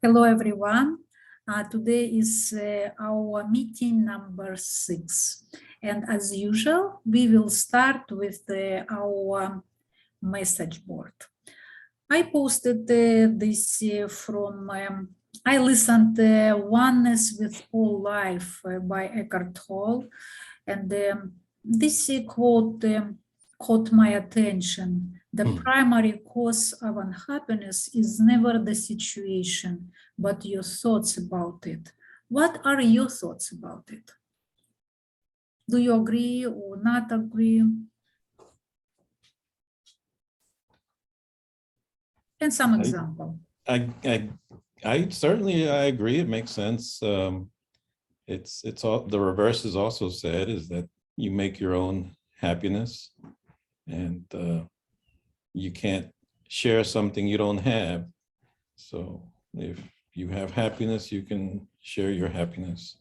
Hello, everyone. Today is our meeting number 6. And as usual, we will start with our message board. I posted this I listened Oneness with All Life by Eckhart Tolle. And this quote caught my attention. The primary cause of unhappiness is never the situation, but your thoughts about it. What are your thoughts about it? Do you agree or not agree? And some example. I certainly agree. It makes sense. It's all the reverse is also said, is that you make your own happiness, and you can't share something you don't have. So if you have happiness, you can share your happiness.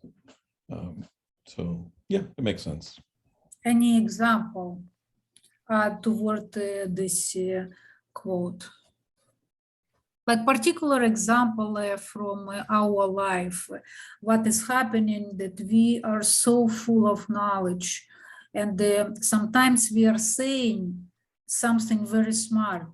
So yeah, it makes sense. Any example toward this quote? But particular example from our life, what is happening, that we are so full of knowledge, and sometimes we are saying something very smart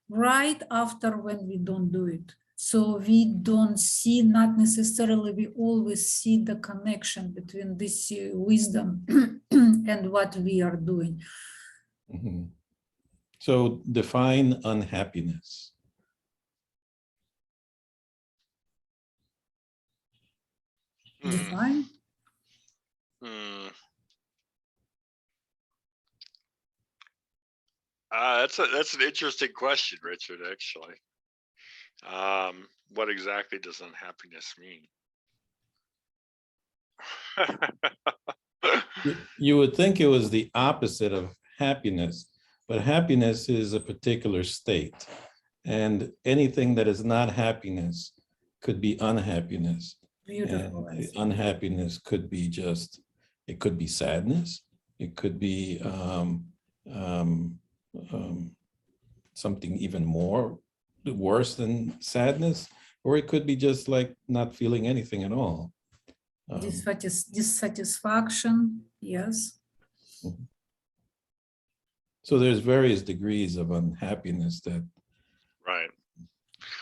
right after when we don't do it. So we don't see, not necessarily, we always see the connection between this wisdom and what we are doing. Mm-hmm. So define unhappiness. Define? That's an interesting question, Richard, actually. What exactly does unhappiness mean? You would think it was the opposite of happiness, but happiness is a particular state. And anything that is not happiness could be unhappiness. Beautiful. And unhappiness could be just, it could be sadness. It could be something even more worse than sadness, or it could be just like not feeling anything at all. Dissatisfaction, yes. So there's various degrees of unhappiness that. Right.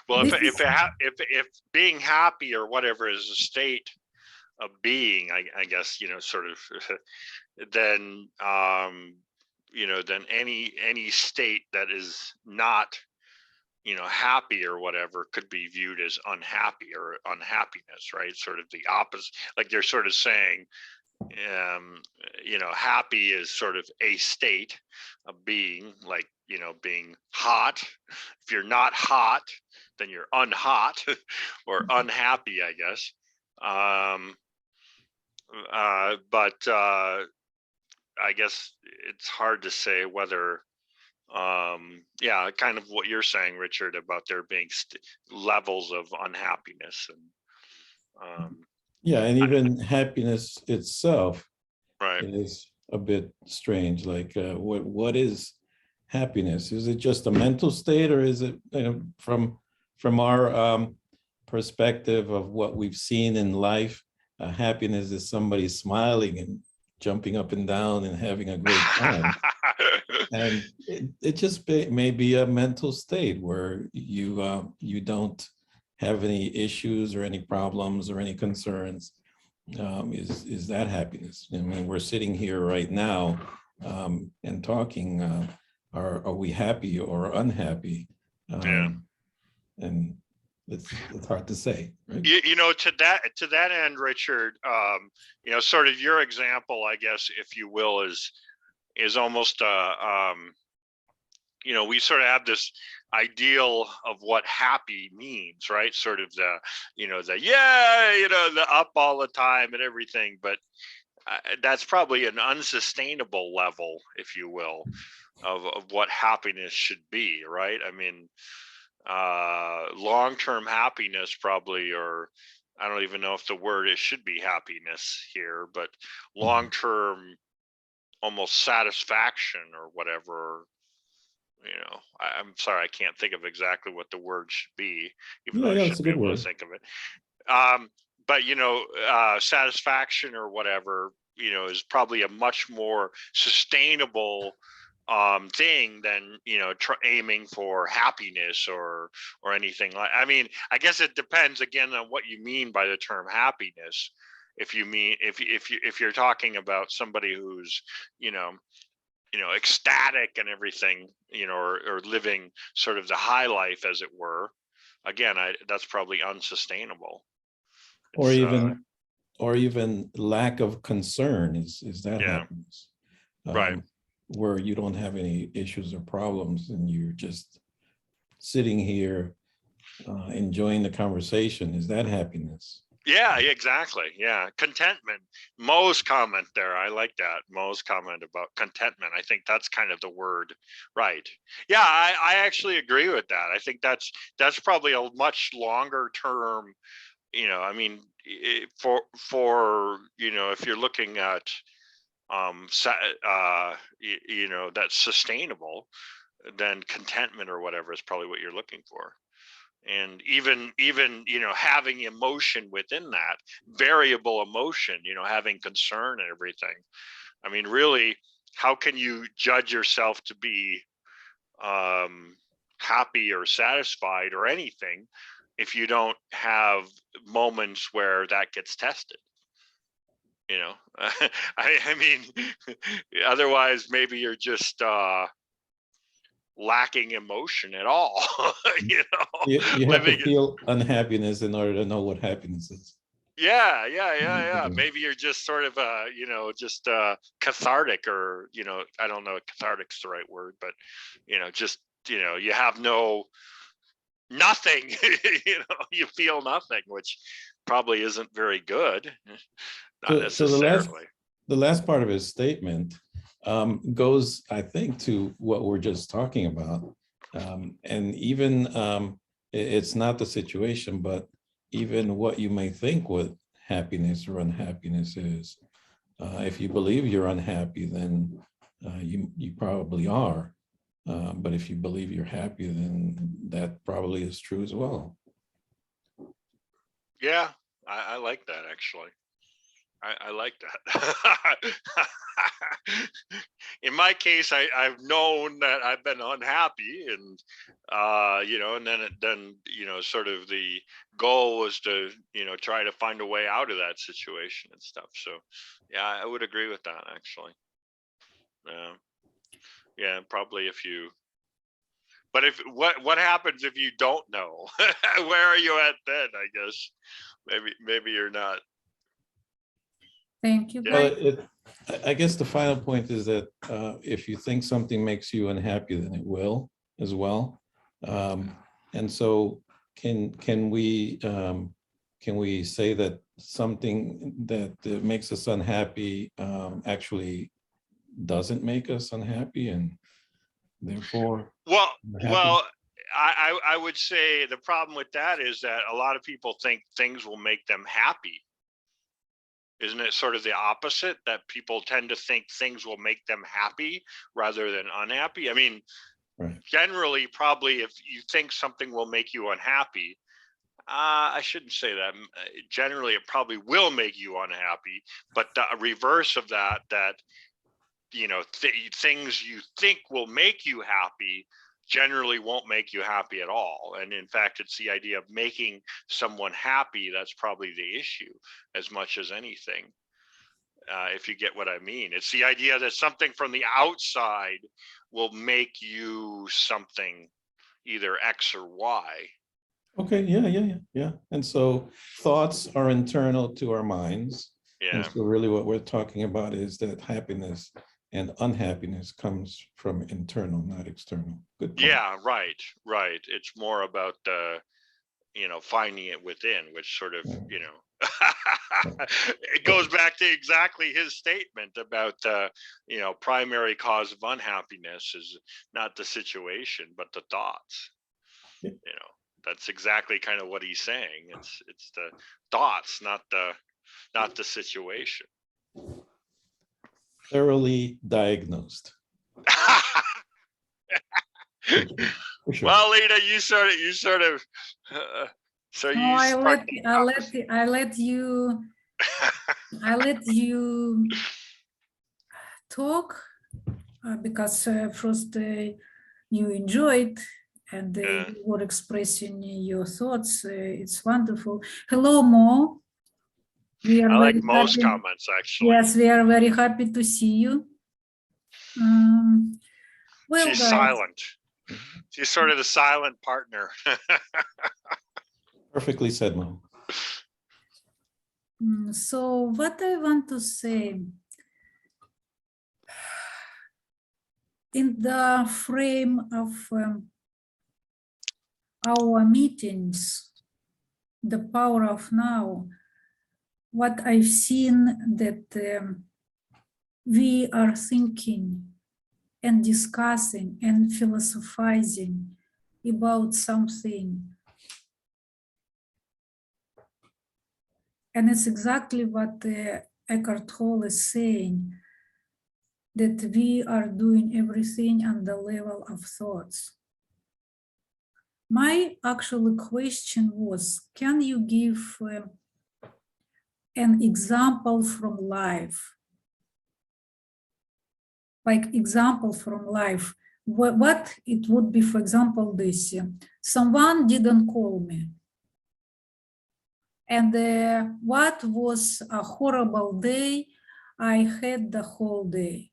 Well, if being happy or whatever is a state of being, I guess, sort of, then then any state that is not happy or whatever could be viewed as unhappy or unhappiness, right? Sort of the opposite, like they're sort of saying, happy is sort of a state of being, like, being hot. If you're not hot, then you're unhot or unhappy, I guess. But I guess it's hard to say whether kind of what you're saying, Richard, about there being levels of unhappiness, and and even happiness itself, right, is a bit strange. Like what is happiness? Is it just a mental state, or is it from our perspective of what we've seen in life, happiness is somebody smiling and jumping up and down and having a great time. And it just may be a mental state where you don't have any issues or any problems or any concerns. Is that happiness? I mean, we're sitting here right now and talking. Are we happy or unhappy? And it's hard to say, right? To that end, Richard, sort of your example, I guess, if you will, is almost we sort of have this ideal of what happy means, right? Sort of the up all the time and everything, but that's probably an unsustainable level, if you will, of what happiness should be, right? I mean, long-term happiness probably, or I don't even know if the word it should be happiness here, but long-term almost satisfaction or whatever, I'm sorry, I can't think of exactly what the word should be, even Yeah, though I yeah, should it's a be good able word. to think of it. But satisfaction or whatever, is probably a much more sustainable thing than aiming for happiness or anything like. I mean, I guess it depends again on what you mean by the term happiness. If you mean if you're talking about somebody who's ecstatic and everything, or living sort of the high life, as it were, again, that's probably unsustainable. Or It's even lack of concern is that yeah, happiness, right. where you don't have any issues or problems and you're just sitting here enjoying the conversation. Is that happiness? Yeah, exactly. Yeah, contentment. Mo's comment there, I like that. Mo's comment about contentment. I think that's kind of the word, right? Yeah, I actually agree with that. I think that's probably a much longer term. I mean, for if you're looking at that's sustainable, then contentment or whatever is probably what you're looking for. And even having emotion within that, variable emotion, having concern and everything. I mean, really, how can you judge yourself to be happy or satisfied or anything if you don't have moments where that gets tested? I mean, otherwise maybe you're just lacking emotion at all. You have to Living. feel unhappiness in order to know what happiness is. Yeah. Maybe you're just sort of just cathartic, or I don't know if cathartic's the right word, but just you have nothing. You feel nothing, which probably isn't very good. Not So necessarily. the last part of his statement goes, I think, to what we're just talking about. And even it's not the situation, but even what you may think what happiness or unhappiness is. If you believe you're unhappy, then you probably are. But if you believe you're happy, then that probably is true as well. Yeah, I like that, actually. I like that. In my case, I've known that I've been unhappy, and and then sort of the goal was to try to find a way out of that situation and stuff. So yeah, I would agree with that, actually. Yeah, probably if you. But if what happens if you don't know? Where are you at then? I guess maybe you're not. Thank you, Yeah. Greg. I guess the final point is that if you think something makes you unhappy, then it will as well. And so can we say that something that makes us unhappy actually doesn't make us unhappy, and therefore Well, we're happy? well, I would say the problem with that is that a lot of people think things will make them happy. Isn't it sort of the opposite, that people tend to think things will make them happy rather than unhappy? I mean, Right. generally, probably if you think something will make you unhappy, I shouldn't say that. Generally, it probably will make you unhappy, but the reverse of that, things you think will make you happy generally won't make you happy at all. And in fact, it's the idea of making someone happy that's probably the issue as much as anything. If you get what I mean, it's the idea that something from the outside will make you something, either X or Y. Okay, yeah. And so thoughts are internal to our minds. And Yeah. so really what we're talking about is that happiness and unhappiness comes from internal, not external. Good point. Yeah, right. It's more about finding it within, which sort of, it goes back to exactly his statement about primary cause of unhappiness is not the situation, but the thoughts. Yeah. That's exactly kind of what he's saying. It's the thoughts, not the situation. Thoroughly diagnosed. For sure. Well, Lena, you sort of, so you No, sparked the opposite. I let you talk because first you enjoyed and Yeah. you were expressing your thoughts. It's wonderful. Hello, Mo. We are I like very most happy. comments, actually. Yes, we are very happy to see you. Well, She's guys, silent. She's sort of the silent partner. Perfectly said, Mo. so what I want to say, in the frame of our meetings, the power of now, what I've seen that we are thinking and discussing and philosophizing about something. And it's exactly what Eckhart Tolle is saying, that we are doing everything on the level of thoughts. My actual question was, can you give an example from life? Like example from life, what it would be, for example, this, someone didn't call me. And what was a horrible day I had the whole day?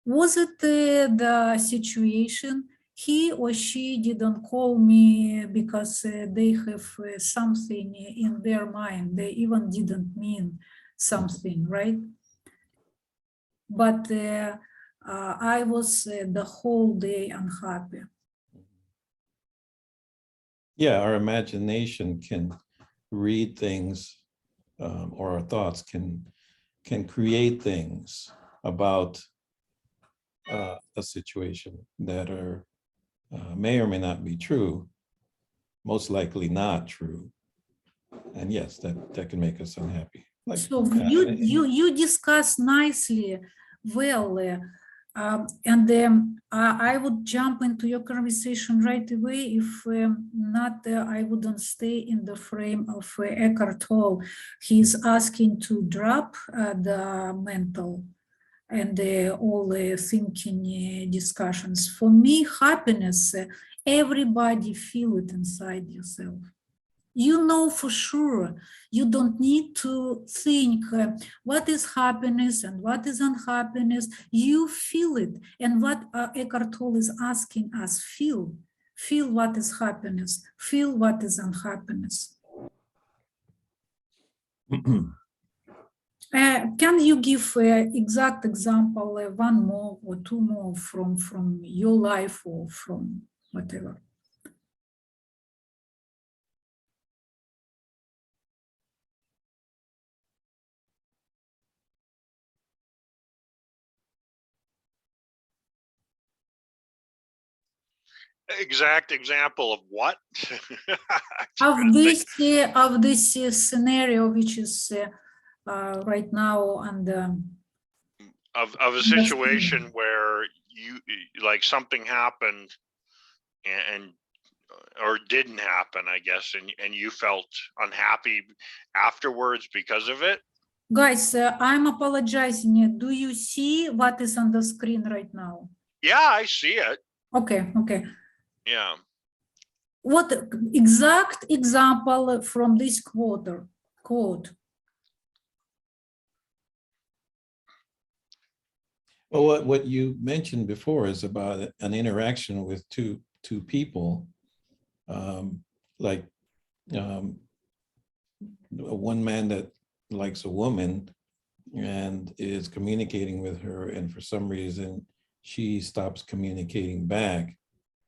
Was it the situation he or she didn't call me because they have something in their mind, they even didn't mean something, right? But I was the whole day unhappy. Yeah, our imagination can read things, or our thoughts can create things about a situation that are may or may not be true, most likely not true. And yes, that can make us unhappy. Like, So you discuss nicely, well, and I would jump into your conversation right away. If not, I wouldn't stay in the frame of Eckhart Tolle. He's asking to drop the mental and all the thinking discussions. For me, happiness, everybody feel it inside yourself. You know for sure. You don't need to think what is happiness and what is unhappiness. You feel it. And what Eckhart Tolle is asking us, feel. Feel what is happiness. Feel what is unhappiness. Can you give an exact example, one more or two more from your life or from whatever? Exact example of what? Of this scenario, which is right now on the of a situation where you, like, something happened and or didn't happen, I guess, and you felt unhappy afterwards because of it. Guys, I'm apologizing. Do you see what is on the screen right now? Yeah, I see it. Okay. Yeah. What exact example from this quote? well, what you mentioned before is about an interaction with two people, like one man that likes a woman and is communicating with her, and for some reason she stops communicating back,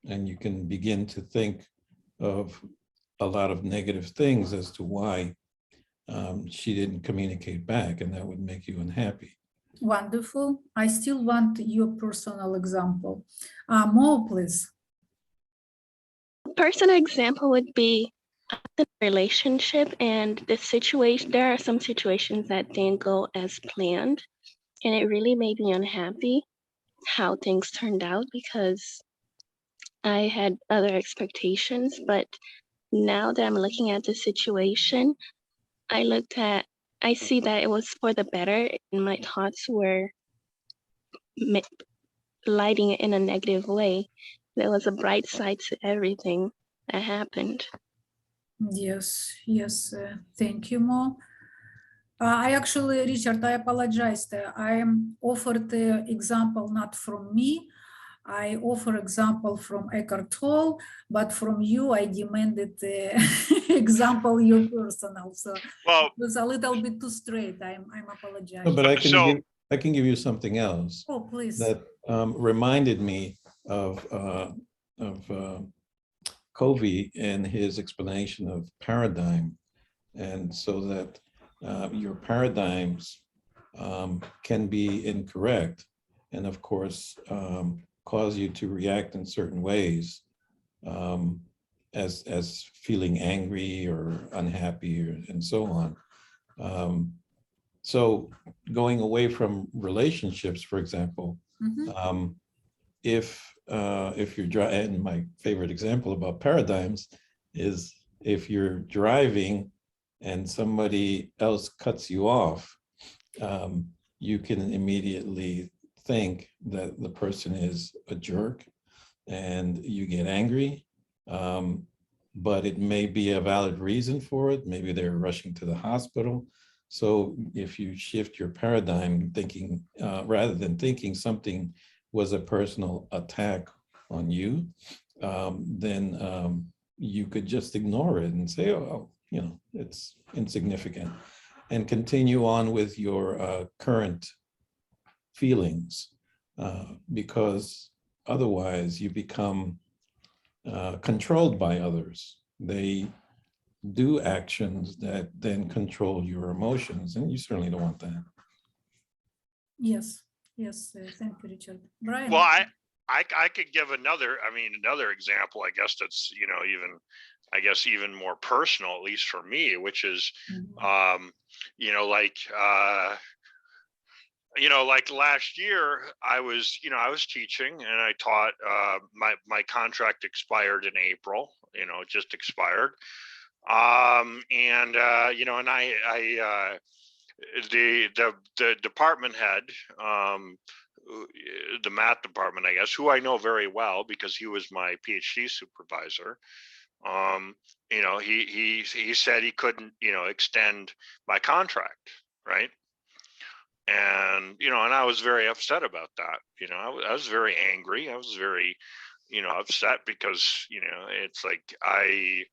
and you can begin to think of a lot of negative things as to why she didn't communicate back, and that would make you unhappy. Wonderful. I still want your personal example. More, please. Personal example would be the relationship and the situation. There are some situations that didn't go as planned, and it really made me unhappy. how things turned out because I had other expectations, but now that I'm looking at the situation, I see that it was for the better, and my thoughts were lighting it in a negative way. There was a bright side to everything that happened. Yes, yes, thank you, Mo. I actually, Richard, I apologized. I offered the example not from me. I offer example from Eckhart Tolle, but from you, I demanded the example you personal. So Well, it was a little bit too straight. I'm No, apologizing. but So- I can give you something else Oh, please. that reminded me of Covey and his explanation of paradigm. And so that your paradigms can be incorrect and of course cause you to react in certain ways as feeling angry or unhappy and so on. So going away from relationships, for example, Mhm. if you're driving, and my favorite example about paradigms is if you're driving and somebody else cuts you off, you can immediately think that the person is a jerk and you get angry. But it may be a valid reason for it. Maybe they're rushing to the hospital. So if you shift your paradigm thinking, rather than thinking something was a personal attack on you, then you could just ignore it and say, oh, it's insignificant, and continue on with your current feelings, because otherwise you become controlled by others. They do actions that then control your emotions, and you certainly don't want that. Yes, yes, thank you, Richard. Brian? well, I could give another example, I guess that's, even more personal, at least for me, which is, Mhm. like last year I was teaching and I taught, my contract expired in April, it just expired. And the department head, the math department, I guess, who I know very well because he was my PhD supervisor. He said he couldn't, extend my contract, right? And I was very upset about that. I was very angry. I was very, upset because, it's like I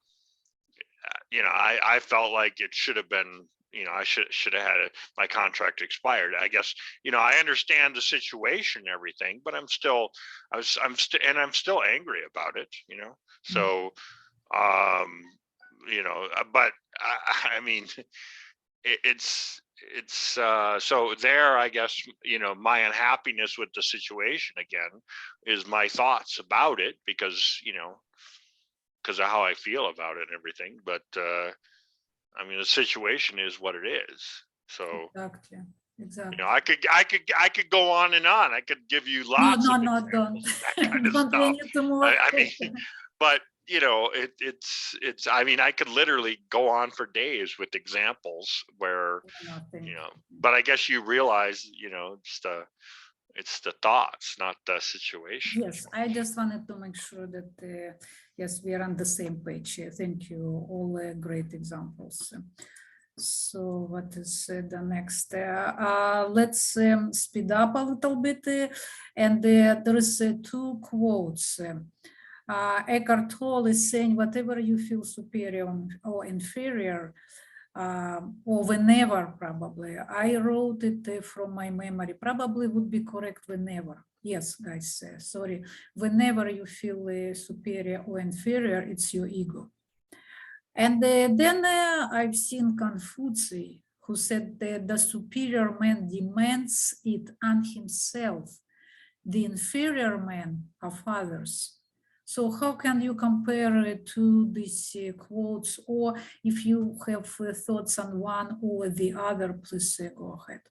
felt like it should have been, I should have had my contract expired. I guess, I understand the situation and everything, but I'm still angry about it, So, but I mean, so there, I guess, my unhappiness with the situation again is my thoughts about it because of how I feel about it and everything. But I mean, the situation is what it is. So Exactly, exactly. I could go on and on. I could give you lots of No, examples don't. of that kind of Don't, we stuff. need to move I mean, on. but it's. I mean, I could literally go on for days with examples where Nothing. But I guess you realize, it's the thoughts, not the situation. Yes, I just wanted to make sure that, yes, we are on the same page. Thank you, all great examples. So what is the next? Let's speed up a little bit. And there is two quotes. Eckhart Tolle is saying, whatever you feel superior or inferior, or whenever, probably. I wrote it from my memory, probably would be correct whenever. Yes, guys, sorry. Whenever you feel superior or inferior, it's your ego. And then I've seen Confucius, who said that the superior man demands it on himself, the inferior man of others. So how can you compare to these quotes, or if you have thoughts on one or the other, please go ahead.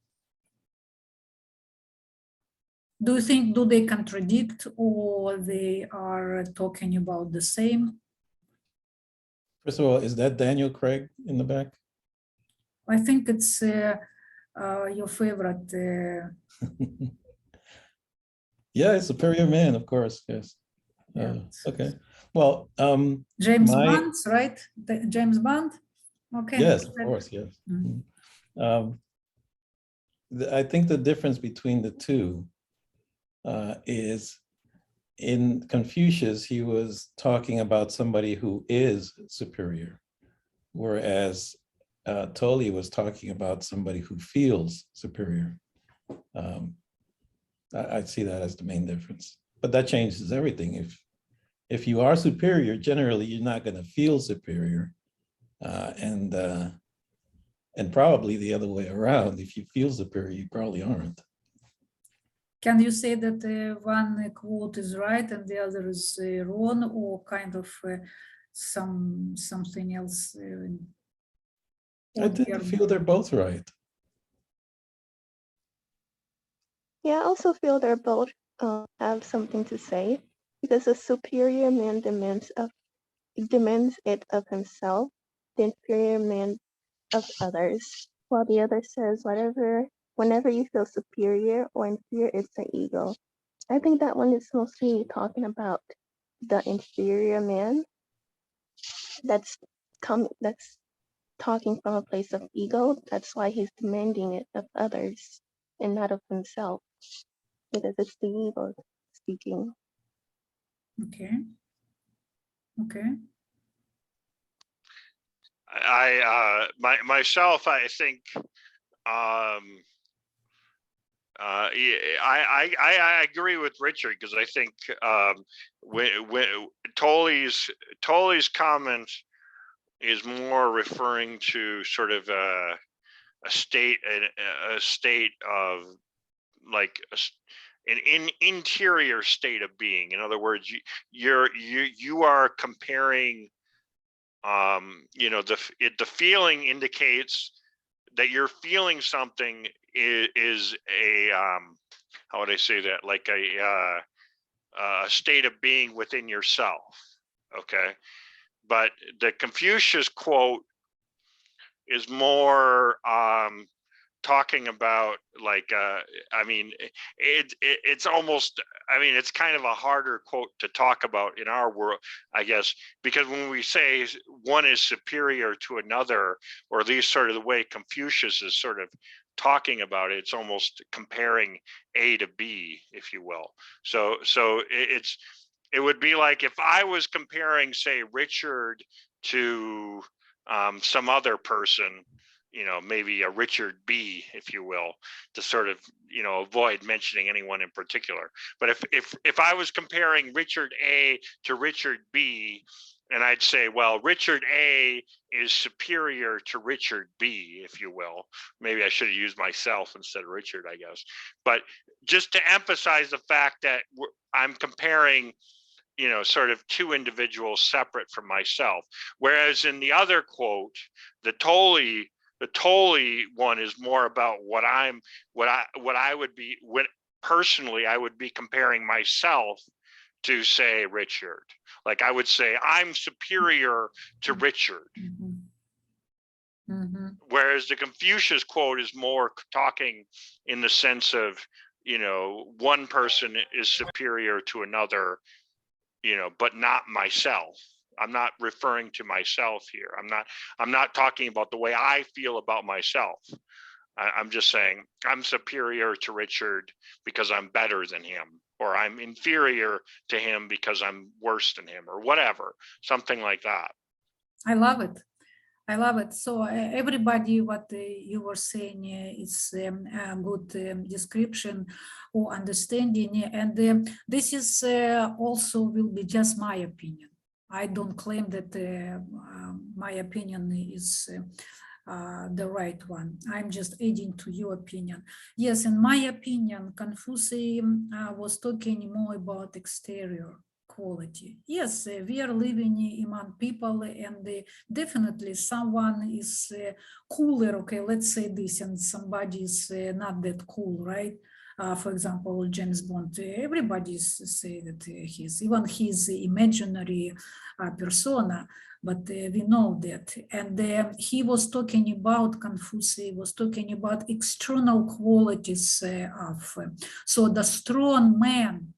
Do you think, do they contradict or they are talking about the same? First of all, is that Daniel Craig in the back? I think it's your favorite. Yeah, Superior Man, of course, yes. Yeah. Okay, well, James my- Bond, right? James Bond? Okay. yes, of course, yes. Mhm. I think the difference between the two is in Confucius, he was talking about somebody who is superior, whereas Tolle was talking about somebody who feels superior. I see that as the main difference, but that changes everything. If you are superior, generally you're not going to feel superior, and probably the other way around. If you feel superior, you probably aren't. Can you say that one quote is right and the other is wrong, or kind of something else? I tend to feel they're both right. Yeah, I also feel they're both have something to say, because a superior man demands it of himself, the inferior man of others, while the other says whenever you feel superior or inferior, it's the ego. I think that one is mostly talking about the inferior man that's talking from a place of ego. That's why he's demanding it of others and not of himself, because it's the ego speaking. Okay. Okay. Myself, I think, I agree with Richard, because I think when Tolle's comment is more referring to sort of a state of like an interior state of being. In other words, you are comparing, the feeling indicates that you're feeling something is a how would I say that, like a state of being within yourself. Okay, but the Confucius quote is more talking about like I mean it's almost, I mean, it's kind of a harder quote to talk about in our world, I guess, because when we say one is superior to another, or at least sort of the way Confucius is sort of talking about it, it's almost comparing A to B, if you will. So it would be like if I was comparing, say, Richard to some other person, maybe a Richard B, if you will, to sort of, avoid mentioning anyone in particular. But if I was comparing Richard A to Richard B, and I'd say, well, Richard A is superior to Richard B, if you will. Maybe I should have used myself instead of Richard, I guess. But just to emphasize the fact that I'm comparing, sort of two individuals separate from myself. Whereas in the other quote, the Tolle one is more about what I would be, when personally I would be comparing myself to, say, Richard. Like I would say I'm superior to Richard. Mm-hmm. Mm-hmm. Whereas the Confucius quote is more talking in the sense of, one person is superior to another, but not myself. I'm not referring to myself here. I'm not talking about the way I feel about myself. I'm just saying I'm superior to Richard because I'm better than him, or I'm inferior to him because I'm worse than him, or whatever, something like that. I love it. I love it. So everybody, what you were saying is a good description or understanding. And this is also will be just my opinion. I don't claim that my opinion is the right one. I'm just adding to your opinion. Yes, in my opinion, Confucius was talking more about exterior quality. Yes, we are living among people, and definitely someone is cooler, okay, let's say this, and somebody is not that cool, right? For example, James Bond, everybody say that he's even his imaginary persona, but we know that. And he was talking about, Confucius was talking about external qualities of, so the strong man,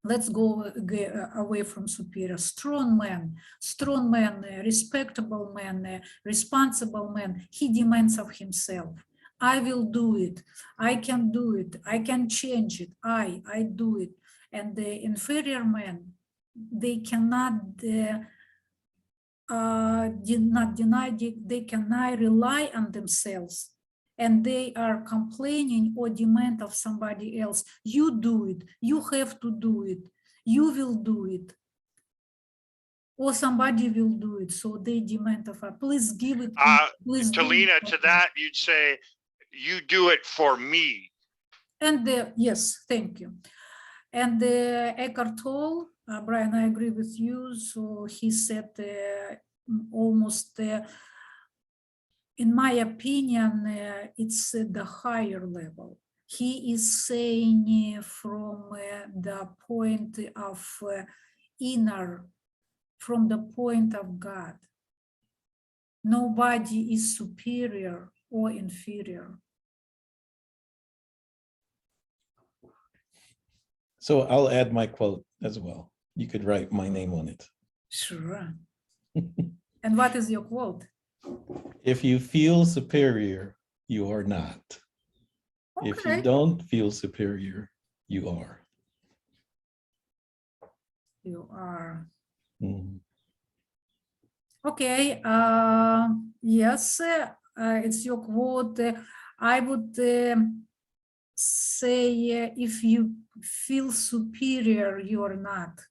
let's go away from superior, strong man, respectable man, responsible man, he demands of himself. I will do it. I can do it. I can change it. I do it. And the inferior men, they cannot not deny, they cannot rely on themselves. And they are complaining or demand of somebody else. You do it. You have to do it. You will do it. Or somebody will do it. So they demand of her, please give it. Please do Talina, it. to that, you'd say, you do it for me. And yes, thank you. And Eckhart Tolle, Brian, I agree with you. So he said almost, in my opinion, it's the higher level. He is saying from the point of inner, from the point of God. Nobody is superior or inferior. So I'll add my quote as well. You could write my name on it. Sure. And what is your quote? If you feel superior, you are not. Okay. If you don't feel superior, you are. You are. Mhm. Okay. Yes, it's your quote. I would say if you feel superior, you're not.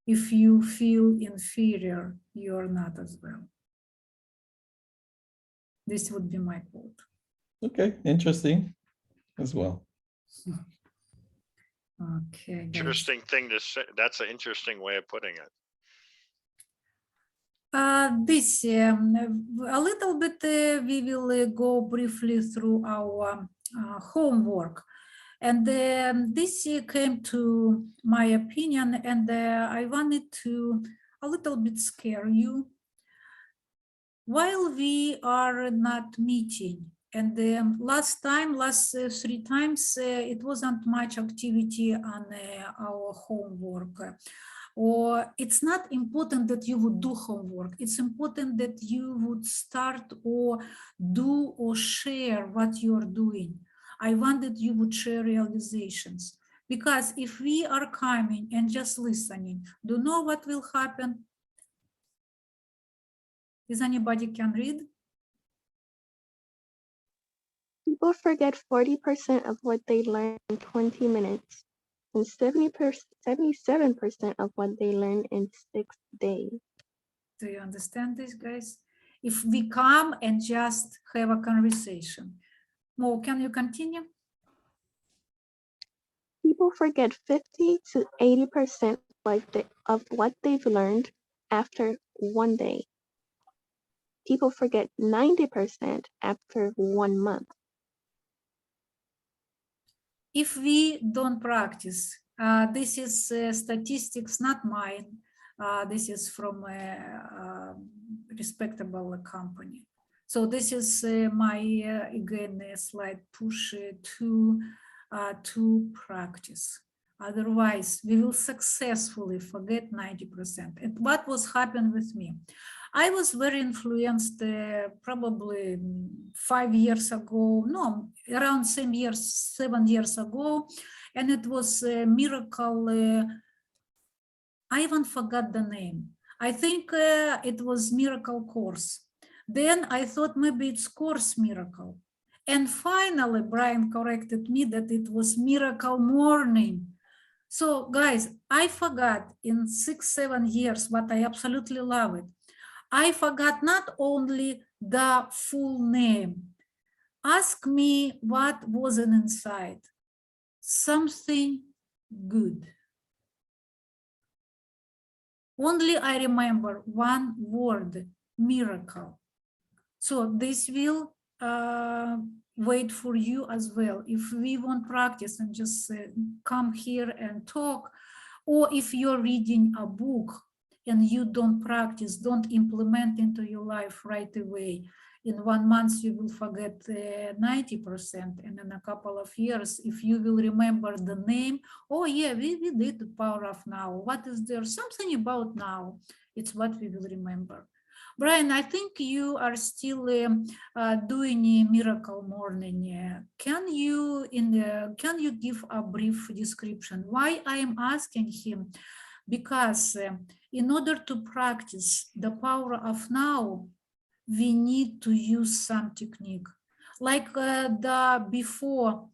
If you feel inferior, you're not as well. This would be my quote. Okay, interesting as well. Okay. Guys. Interesting thing to say. That's an interesting way of putting it. This a little bit we will go briefly through our homework, and this came to my opinion, and I wanted to a little bit scare you. While we are not meeting, and last 3 times it wasn't much activity on our homework. Or it's not important that you would do homework. It's important that you would start or do or share what you're doing. I want that you would share realizations. Because if we are coming and just listening, do you know what will happen? Is anybody can read? People forget 40% of what they learn in 20 minutes and 77% of what they learn in 6 days. Do you understand this, guys? If we come and just have a conversation. Mo, can you continue? People forget 50 to 80% of what they've learned after 1 day. People forget 90% after 1 month. If we don't practice, this is statistics, not mine. This is from a respectable company. So this is my, again, slide push to practice. Otherwise, we will successfully forget 90%. And what was happened with me? I was very influenced probably 5 years ago, no, around same years, 7 years ago. And it was a miracle. I even forgot the name. I think it was Miracle Course. Then I thought maybe it's Course Miracle. And finally, Brian corrected me that it was Miracle Morning. So guys, I forgot in 6-7 years, but I absolutely love it. I forgot not only the full name. Ask me what was inside. Something good. Only I remember one word, miracle. So this will wait for you as well. If we want practice and just come here and talk, or if you're reading a book and you don't practice, don't implement into your life right away, in 1 month you will forget 90%, and in a couple of years, if you will remember the name, oh yeah, we did the power of now. What is there? Something about now. It's what we will remember. Brian, I think you are still doing a miracle morning. Can you give a brief description? Why I am asking him? Because in order to practice the power of now, we need to use some technique. Like the before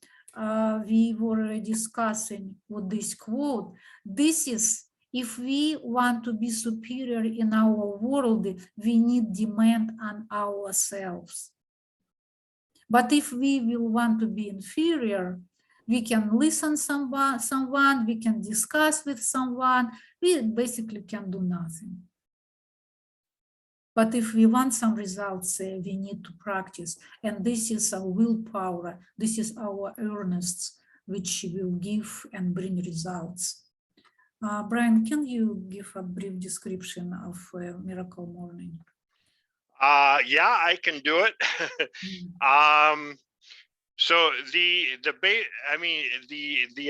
we were discussing with this quote, this is, if we want to be superior in our world, we need demand on ourselves. But if we will want to be inferior, we can listen someone, we can discuss with someone, we basically can do nothing. But if we want some results, we need to practice. And this is our willpower. This is our earnests, which will give and bring results. Brian, can you give a brief description of Miracle Morning? Yeah, I can do it. So the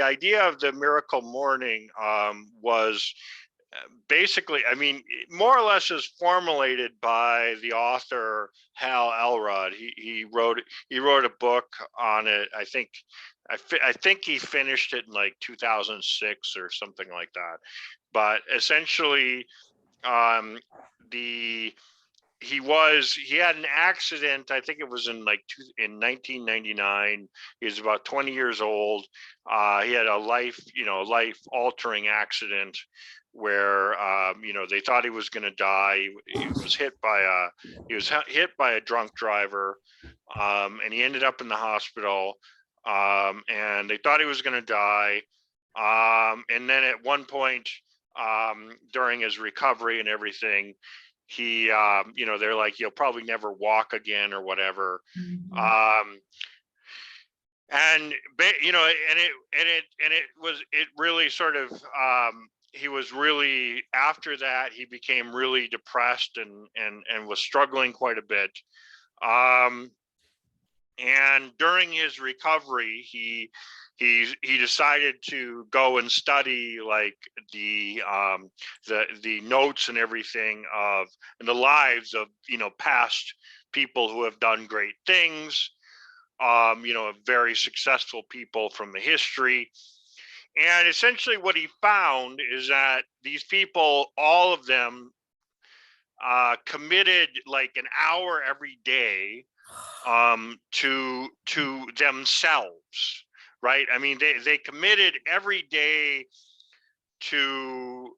idea of the Miracle Morning was basically, I mean, more or less is formulated by the author Hal Elrod. He wrote a book on it. I think he finished it in like 2006 or something like that. But essentially, he had an accident. I think it was in 1999. He was about 20 years old. He had a life altering accident where they thought he was going to die. He was hit by a drunk driver, and he ended up in the hospital. And they thought he was going to die. And then at one point during his recovery and everything, he they're like, you'll probably never walk again or whatever. And it really sort of he was really, after that he became really depressed and was struggling quite a bit. And during his recovery, he decided to go and study like the notes and everything and the lives of past people who have done great things, very successful people from the history. And essentially what he found is that these people, all of them, committed like an hour every day to themselves, right? I mean, they committed every day to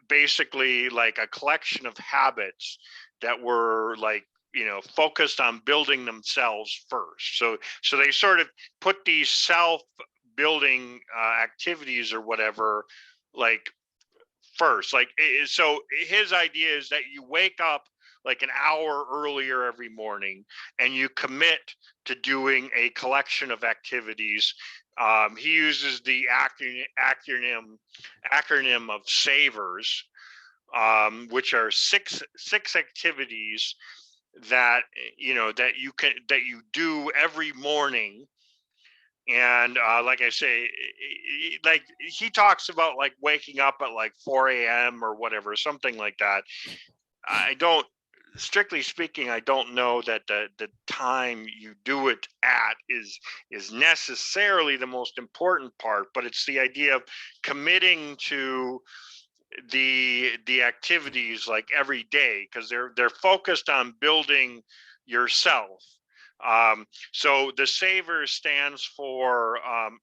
basically like a collection of habits that were like focused on building themselves first. So they sort of put these self-building activities or whatever like first. Like, so his idea is that you wake up like an hour earlier every morning and you commit to doing a collection of activities. He uses the acronym of SAVERS, which are six activities that you do every morning. And like I say, like he talks about like waking up at like 4 a.m. or whatever, something like that. Strictly speaking, I don't know that the time you do it at is necessarily the most important part, but it's the idea of committing to the activities like every day, because they're focused on building yourself. So the SAVER stands for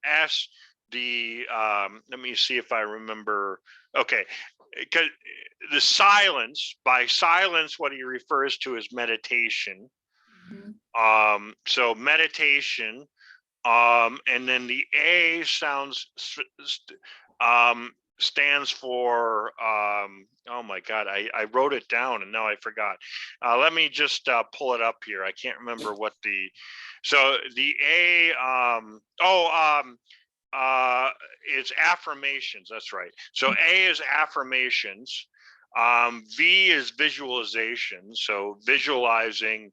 S. Let me see if I remember. Okay, because the silence, by silence, what he refers to is meditation. So meditation, and then the A sounds stands for, oh my God, I wrote it down and now I forgot. Let me just pull it up here. I can't remember what so the A, it's affirmations. That's right. So A is affirmations. V is visualization. So visualizing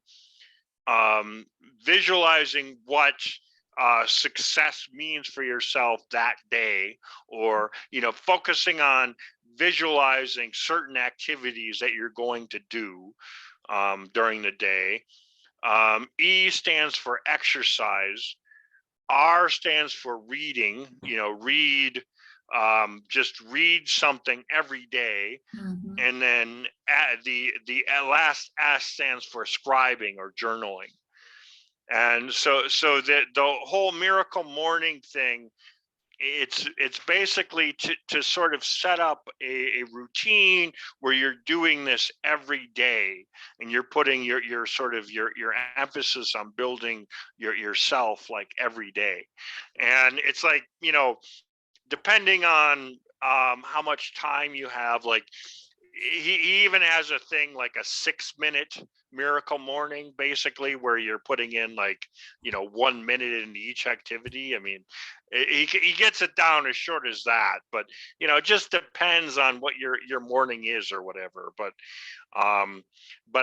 what success means for yourself that day, or focusing on visualizing certain activities that you're going to do during the day. E stands for exercise. R stands for reading. Just read something every day. Mhm. And then the last S stands for scribing or journaling. And so the whole Miracle Morning thing, it's basically to sort of set up a routine where you're doing this every day, and you're putting your sort of your emphasis on building yourself like every day. And it's like, depending on how much time you have, like he even has a thing like a 6-minute Miracle Morning, basically, where you're putting in like 1 minute into each activity. I mean, he gets it down as short as that, but it just depends on what your morning is or whatever. But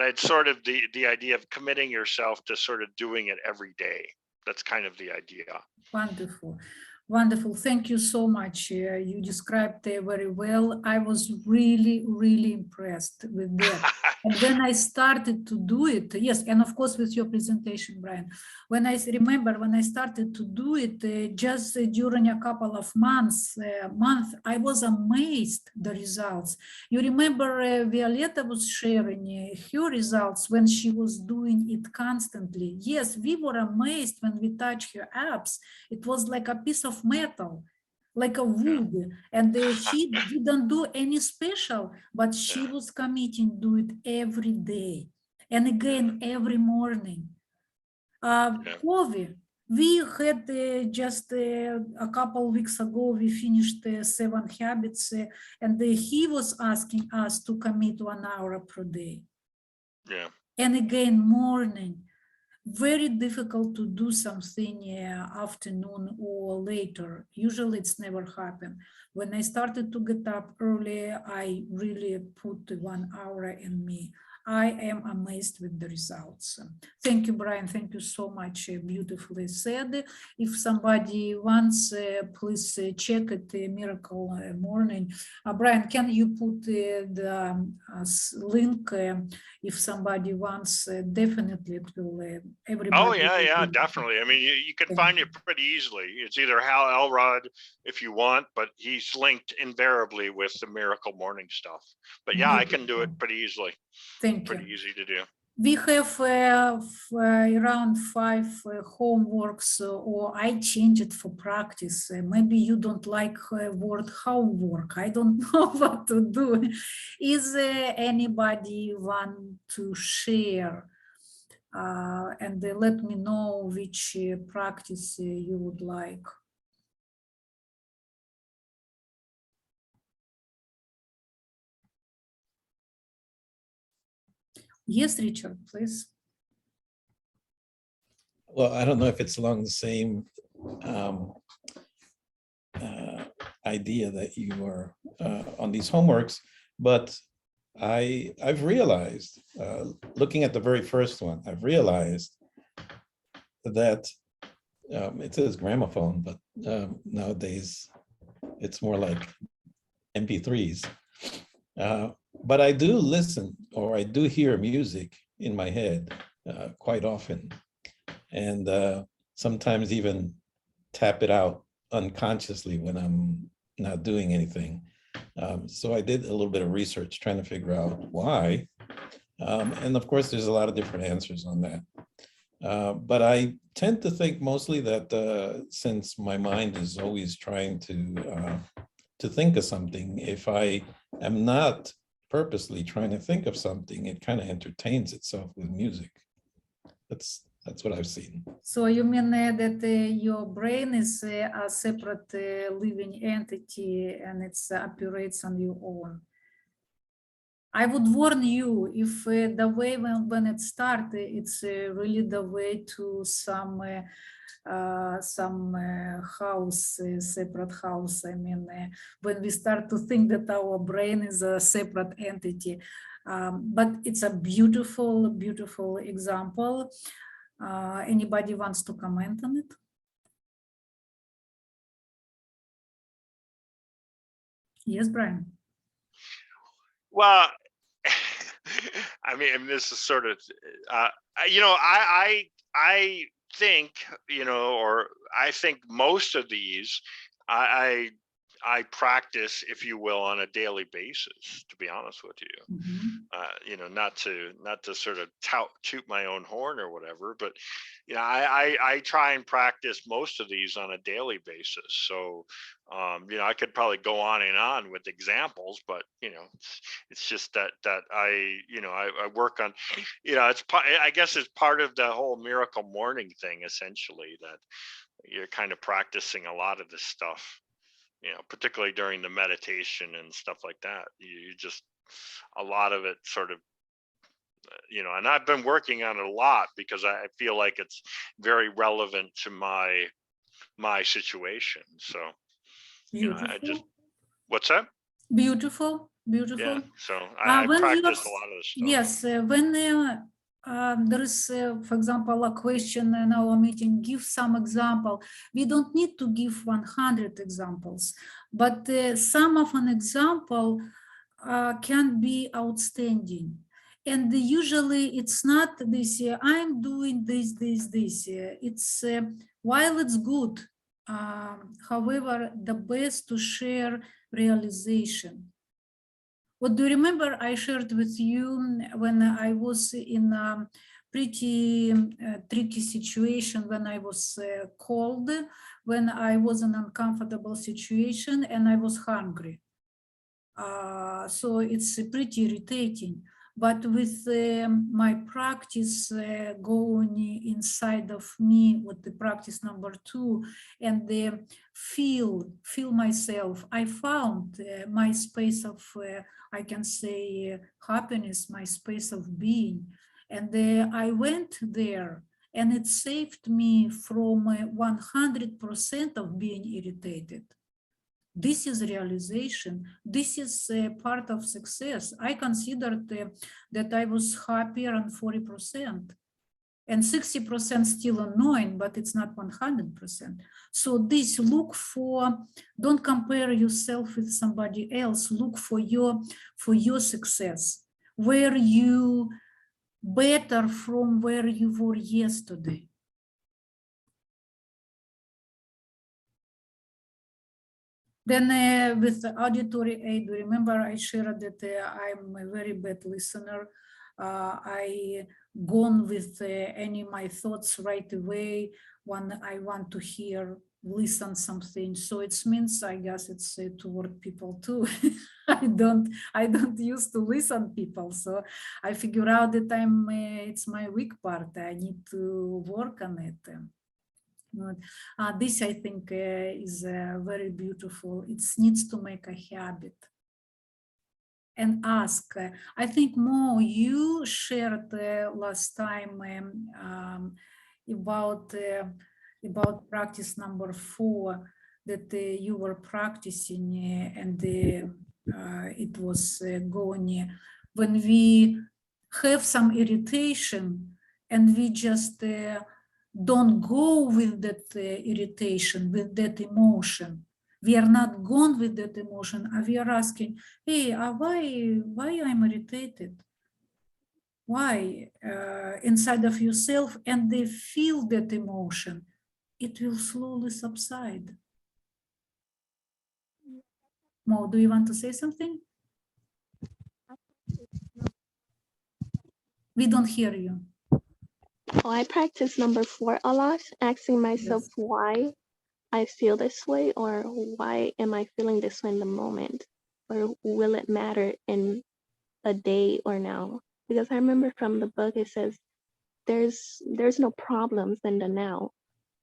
it's sort of the idea of committing yourself to sort of doing it every day. That's kind of the idea. Wonderful. Wonderful. Thank you so much. You described very well. I was really, really impressed with that. And when I started to do it, yes, and of course with your presentation, Brian, when I started to do it just during a couple of months, I was amazed the results. You remember Violetta was sharing her results when she was doing it constantly. Yes, we were amazed when we touched her apps. It was like a piece of metal, like a wood, and she didn't do any special, but she was committing to do it every day, and again every morning. Kovi, we had just a couple weeks ago, we finished 7 habits, and he was asking us to commit 1 hour per day. Yeah. And again, morning. Very difficult to do something afternoon or later. Usually it's never happened. When I started to get up early, I really put 1 hour in me. I am amazed with the results. Thank you, Brian. Thank you so much. Beautifully said. If somebody wants, please check it, Miracle Morning. Brian, can you put the link? If somebody wants, definitely it will. Everybody. Oh yeah, definitely. I mean, you can find it pretty easily. It's either Hal Elrod if you want, but he's linked invariably with the Miracle Morning stuff. But yeah, I can do it pretty easily. Thank you. Pretty easy to do. We have around 5 homeworks, or I change it for practice. Maybe you don't like word homework. I don't know what to do. Is anybody want to share? And let me know which practice you would like. Yes, Richard, please. Well, I don't know if it's along the same idea that you are on these homeworks, but I've realized, looking at the very first one, I've realized that it says gramophone, but nowadays it's more like MP3s. But I do listen, or I do hear music in my head quite often, and sometimes even tap it out unconsciously when I'm not doing anything. So I did a little bit of research trying to figure out why. And of course, there's a lot of different answers on that. But I tend to think mostly that since my mind is always trying to think of something, if I am not purposely trying to think of something, it kind of entertains itself with music. That's what I've seen. So you mean that your brain is a separate living entity and it operates on your own. I would warn you if the way when it starts, it's really the way to some house, separate house. I mean, when we start to think that our brain is a separate entity. But it's a beautiful, beautiful example. Anybody wants to comment on it? Yes, Brian. Well, I mean, this is sort of, you know, I think, you know, or I think most of these, I practice, if you will, on a daily basis, to be honest with you. You know, not to sort of toot my own horn or whatever, but you know, I try and practice most of these on a daily basis. So, you know, I could probably go on and on with examples, but you know, it's just that I, you know, I work on, you know, I guess it's part of the whole miracle morning thing, essentially, that you're kind of practicing a lot of this stuff, you know, particularly during the meditation and stuff like that. You just, a lot of it sort of, you know, and I've been working on it a lot because I feel like it's very relevant to my situation. So, you know, I just, what's that? Beautiful, beautiful. Yeah, so I practice a lot of this stuff. Yes, when there is, for example, a question in our meeting, give some example. We don't need to give 100 examples, but some of an example can be outstanding. And usually it's not this, I'm doing this. It's, while it's good, however, the best to share realization. What do you remember I shared with you when I was in a pretty tricky situation, when I was cold, when I was in an uncomfortable situation and I was hungry. So it's pretty irritating. But with my practice going inside of me with the practice number 2 and feel myself, I found my space of, I can say, happiness, my space of being. And I went there and it saved me from 100% of being irritated. This is realization. This is part of success. I considered that I was happier on 40%. And 60% still annoying, but it's not 100%. So this, look for, don't compare yourself with somebody else. Look for your success. Where you better from where you were yesterday. Then with the auditory aid, remember I shared that I'm a very bad listener. I gone with any my thoughts right away when I want to hear, listen something. So it means, I guess it's toward people too. I don't used to listen people. So I figure out that it's my weak part. I need to work on it. This, I think, is very beautiful. It needs to make a habit. And ask. I think, Mo, you shared last time about practice number 4, that you were practicing and it was going, when we have some irritation and we just don't go with that irritation, with that emotion. We are not gone with that emotion. We are asking, hey, why I'm irritated? Why? Inside of yourself, and they feel that emotion. It will slowly subside. Mo, do you want to say something? We don't hear you. Oh, I practice number 4 a lot, asking myself why I feel this way, or why am I feeling this way in the moment, or will it matter in a day or now? Because I remember from the book, it says, there's no problems in the now.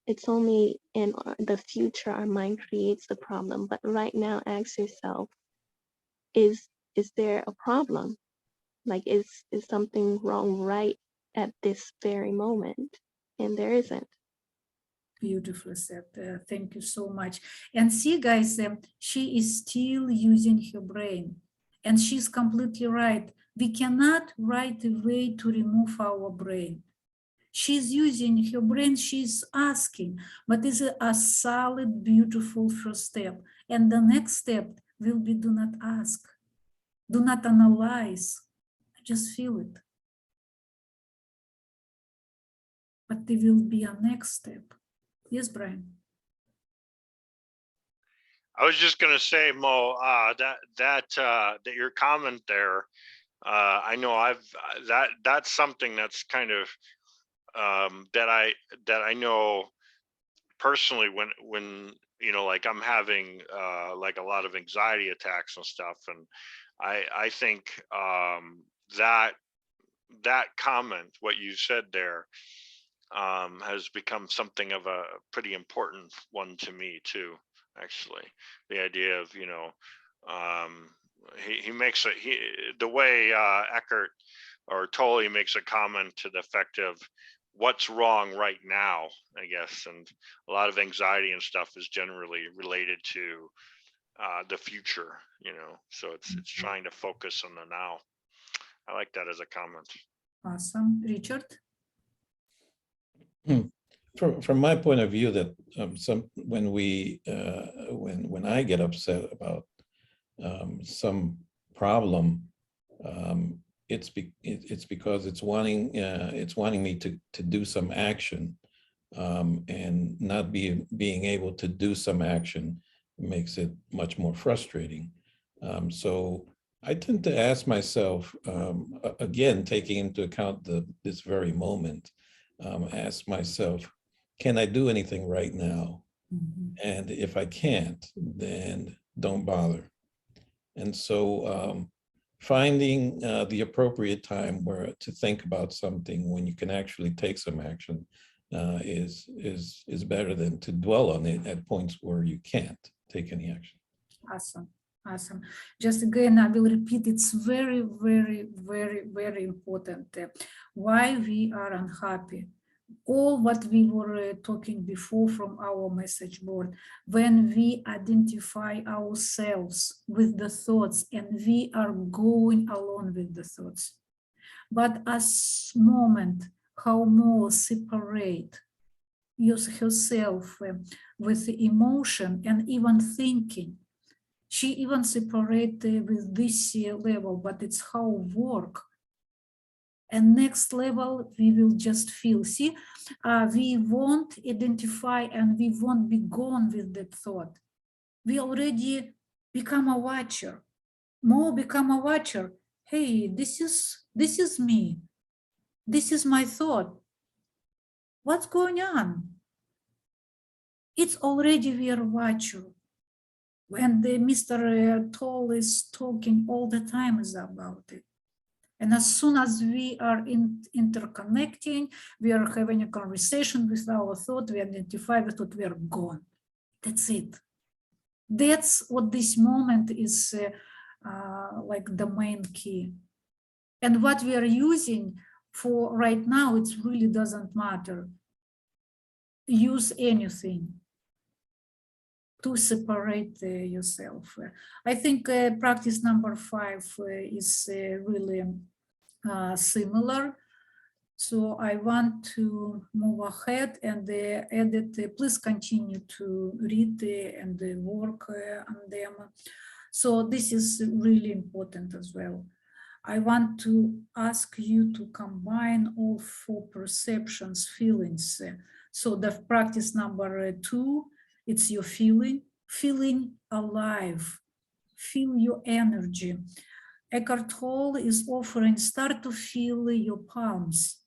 It's only in the future our mind creates the problem. But right now, ask yourself, is there a problem? Like, is something wrong right at this very moment? And there isn't. Beautifully said. Thank you so much. And see, guys, she is still using her brain. And she's completely right. We cannot right away to remove our brain. She's using her brain, she's asking, but it's a solid, beautiful first step. And the next step will be do not ask, do not analyze, just feel it. But there will be a next step. Yes, Brian? I was just gonna say, Mo, that your comment there, I know that's something that's kind of that I know personally when like I'm having like a lot of anxiety attacks and stuff, and I think that comment, what you said there, has become something of a pretty important one to me too. Actually, the idea of he makes the way Eckhart or Tolle makes a comment to the effect of what's wrong right now, I guess, and a lot of anxiety and stuff is generally related to the future, so it's trying to focus on the now. I like that as a comment. Awesome. Richard? From my point of view, that when I get upset about some problem, it's because it's wanting me to do some action, and not being able to do some action makes it much more frustrating. So I tend to ask myself, again, taking into account this very moment, ask myself, can I do anything right now? Mhm. And if I can't, then don't bother. And so finding the appropriate time to think about something when you can actually take some action is better than to dwell on it at points where you can't take any action. Awesome. Awesome. Just again, I will repeat, it's very, very, very, very important why we are unhappy. All what we were talking before from our message board, when we identify ourselves with the thoughts and we are going along with the thoughts. But as moment, how more separate herself with the emotion and even thinking, she even separated with this level, but it's how work. And next level, we will just feel. See, we won't identify and we won't be gone with that thought. We already become a watcher. More become a watcher. Hey, this is me. This is my thought. What's going on? It's already we are watcher. And Mr. Tolle is talking all the time is about it. And as soon as we are interconnecting, we are having a conversation with our thought, we identify the thought, we are gone. That's it. That's what this moment is like the main key. And what we are using for right now, it really doesn't matter. Use anything to separate yourself. I think practice number 5 is really similar. So I want to move ahead and edit. Please continue to read and work on them. So this is really important as well. I want to ask you to combine all 4 perceptions, feelings. So the practice number 2, it's your feeling alive, feel your energy. Eckhart Tolle is offering, start to feel your palms,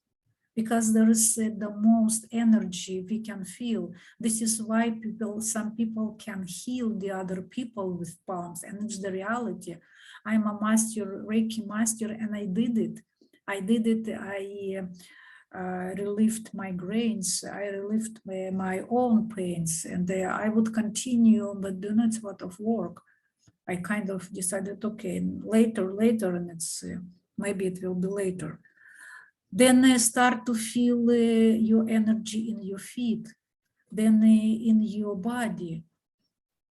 because there is the most energy we can feel. This is why some people can heal the other people with palms, and it's the reality. I'm a master, Reiki master, and I did it. I relieved migraines, I relieved my own pains, and I would continue, but do not sort of work. I kind of decided, okay, later, and it's maybe it will be later. Then start to feel your energy in your feet, then in your body.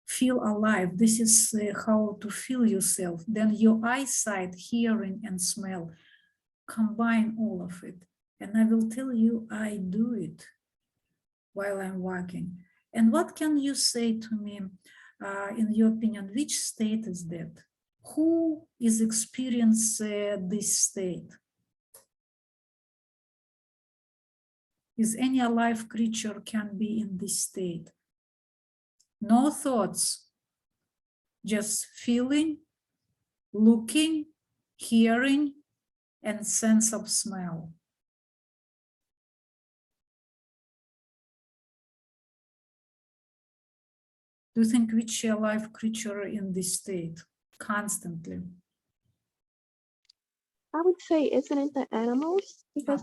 Feel alive. This is how to feel yourself. Then your eyesight, hearing, and smell. Combine all of it. And I will tell you, I do it while I'm walking. And what can you say to me, in your opinion, which state is that? Who is experiencing this state? Is any alive creature can be in this state? No thoughts, just feeling, looking, hearing, and sense of smell. Do you think which alive creature in this state constantly? I would say, isn't it the animals? Because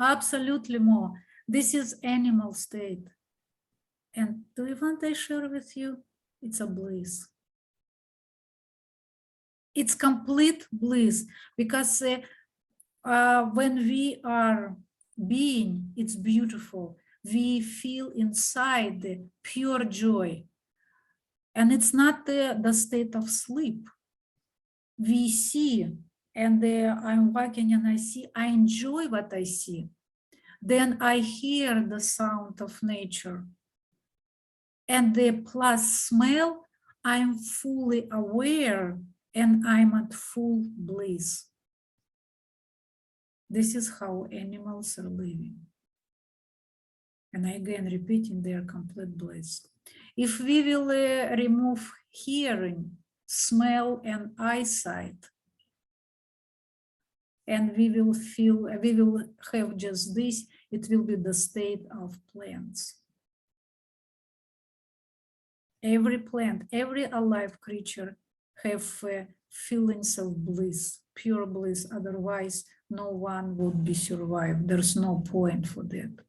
Absolutely more. This is animal state. And do you want I share with you? It's a bliss. It's complete bliss, because when we are being, it's beautiful. We feel inside the pure joy. And it's not the state of sleep. We see, and I'm walking and I see, I enjoy what I see. Then I hear the sound of nature. And the plus smell, I'm fully aware and I'm at full bliss. This is how animals are living. And I again repeating their complete bliss. If we will remove hearing, smell, and eyesight, and we will have just this, it will be the state of plants. Every plant, every alive creature have feelings of bliss, pure bliss. Otherwise, no one would be survived. There's no point for that.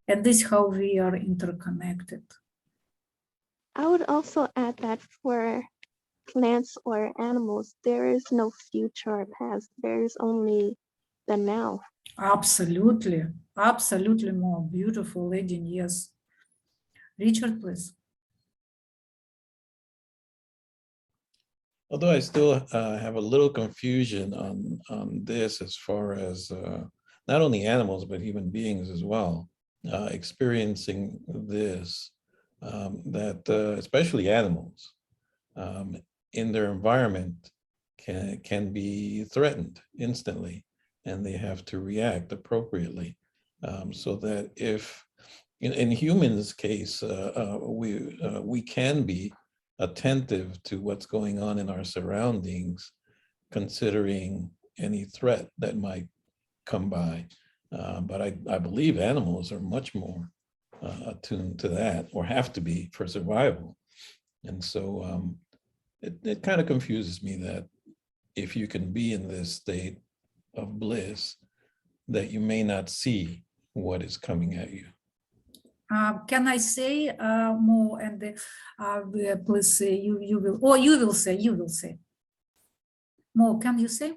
And this is how we are interconnected. I would also add that for plants or animals, there is no future or past. There is only the now. Absolutely more beautiful, lady. Yes. Richard, please. Although I still have a little confusion on this as far as not only animals, but human beings as well, experiencing this, that especially animals in their environment can be threatened instantly, and they have to react appropriately. So that if, in humans' case, we can be attentive to what's going on in our surroundings, considering any threat that might come by. But I believe animals are much more attuned to that, or have to be for survival. And so it kind of confuses me that if you can be in this state of bliss, that you may not see what is coming at you. Can I say more? And please say you will, or you will say more. Can you say?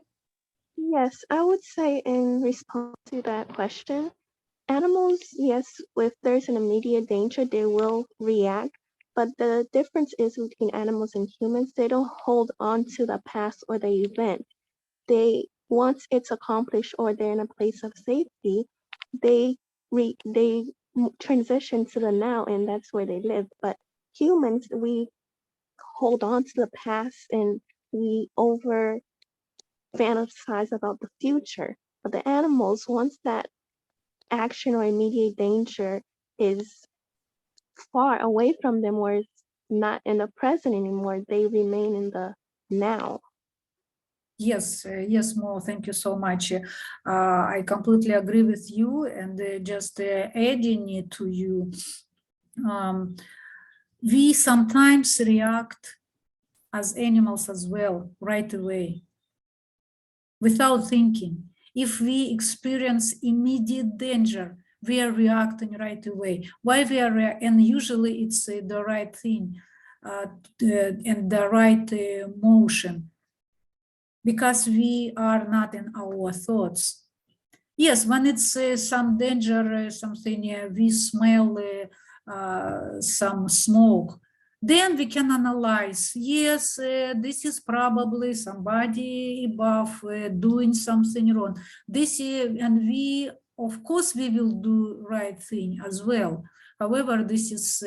Yes, I would say in response to that question, animals, yes, if there's an immediate danger, they will react. But the difference is between animals and humans, they don't hold on to the past or the event. They, once it's accomplished or they're in a place of safety, they transition to the now, and that's where they live. But humans, we hold on to the past and we over fantasize about the future. But the animals, once that action or immediate danger is far away from them or is not in the present anymore, they remain in the now. Yes, Mo, thank you so much. I completely agree with you, and just adding it to you, we sometimes react as animals as well, right away, without thinking. If we experience immediate danger, we are reacting right away. Why we are, and usually it's the right thing and the right motion, because we are not in our thoughts. Yes, when it's some danger, something, we smell some smoke, then we can analyze, yes, this is probably somebody above doing something wrong. This and we, of course, we will do right thing as well. However, this is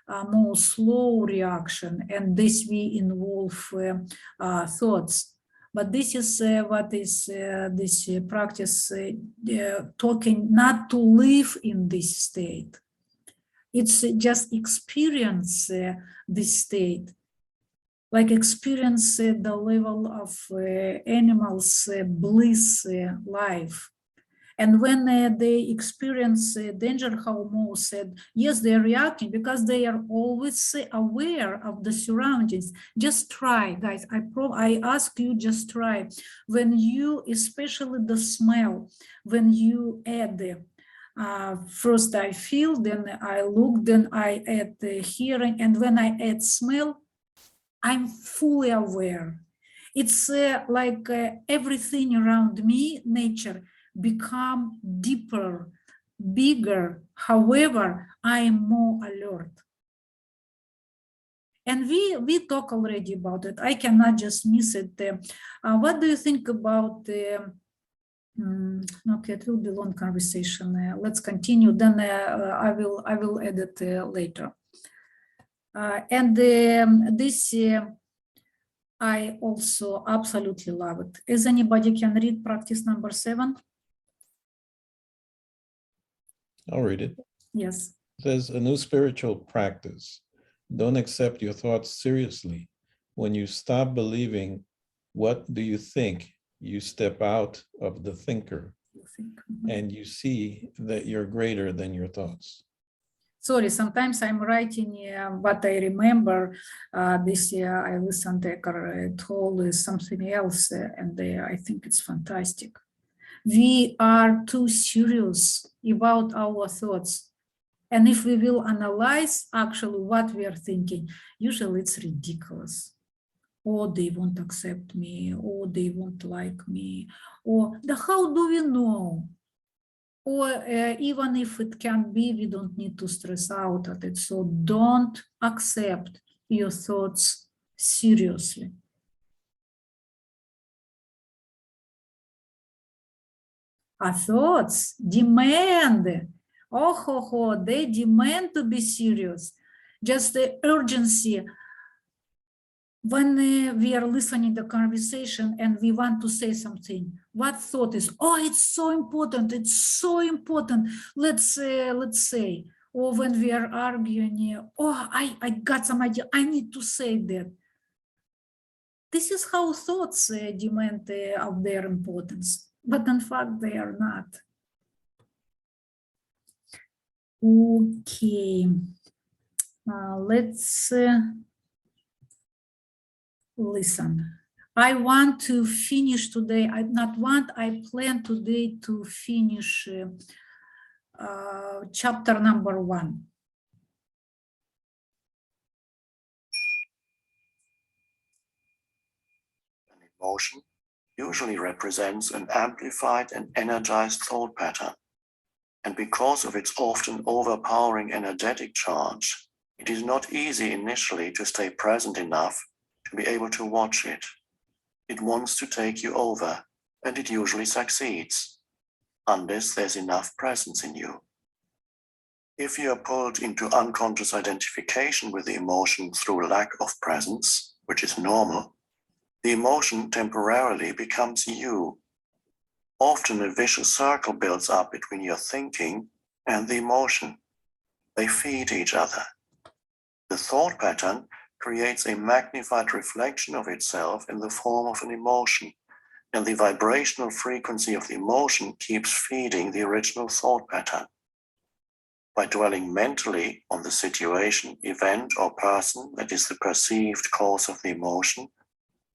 a more slow reaction, and this we involve thoughts. But this is what is this practice talking not to live in this state. It's just experience this state, like experience the level of animals' bliss life. And when they experience danger, how Mo said, yes, they're reacting because they are always aware of the surroundings. Just try, guys. I ask you, just try. When you, especially the smell, when you add the first I feel, then I look, then I add the hearing, and when I add smell, I'm fully aware. It's like everything around me, nature, become deeper, bigger. However, I am more alert. And we talk already about it. I cannot just miss it. What do you think about okay, it will be long conversation. Let's continue. Then I will edit later. And this I also absolutely love it. Is anybody can read practice number 7? I'll read it. Yes. It says, a new spiritual practice. Don't accept your thoughts seriously. When you stop believing, what do you think? You step out of the thinker and you see that you're greater than your thoughts. Sorry, sometimes I'm writing what I remember. This year I listened to Eckhart Tolle something else, and I think it's fantastic. We are too serious about our thoughts. And if we will analyze actually what we are thinking, usually it's ridiculous. Or they won't accept me, or they won't like me, or how do we know? Or even if it can be, we don't need to stress out at it. So don't accept your thoughts seriously. Our thoughts demand, they demand to be serious. Just the urgency. When we are listening to the conversation and we want to say something, what thought is, oh, it's so important, let's say. Or when we are arguing, oh, I got some idea, I need to say that. This is how thoughts demand of their importance, but in fact they are not. Okay, let's listen. I want to finish today. I plan today to finish chapter number 1. An emotion usually represents an amplified and energized thought pattern. And because of its often overpowering energetic charge, it is not easy initially to stay present enough to be able to watch it. It wants to take you over, and it usually succeeds, unless there's enough presence in you. If you are pulled into unconscious identification with the emotion through lack of presence, which is normal, the emotion temporarily becomes you. Often a vicious circle builds up between your thinking and the emotion. They feed each other. The thought pattern creates a magnified reflection of itself in the form of an emotion, and the vibrational frequency of the emotion keeps feeding the original thought pattern. By dwelling mentally on the situation, event, or person that is the perceived cause of the emotion,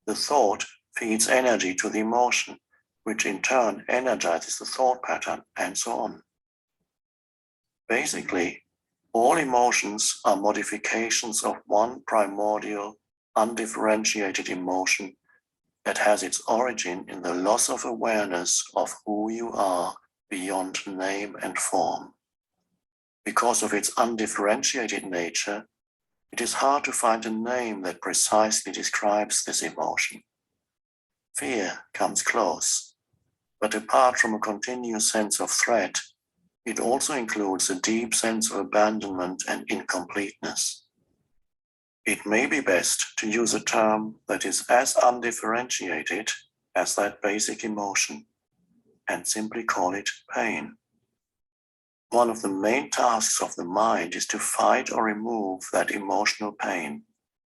the thought feeds energy to the emotion, which in turn energizes the thought pattern, and so on. Basically, all emotions are modifications of one primordial, undifferentiated emotion that has its origin in the loss of awareness of who you are beyond name and form. Because of its undifferentiated nature, it is hard to find a name that precisely describes this emotion. Fear comes close, but apart from a continuous sense of threat, it also includes a deep sense of abandonment and incompleteness. It may be best to use a term that is as undifferentiated as that basic emotion, and simply call it pain. One of the main tasks of the mind is to fight or remove that emotional pain,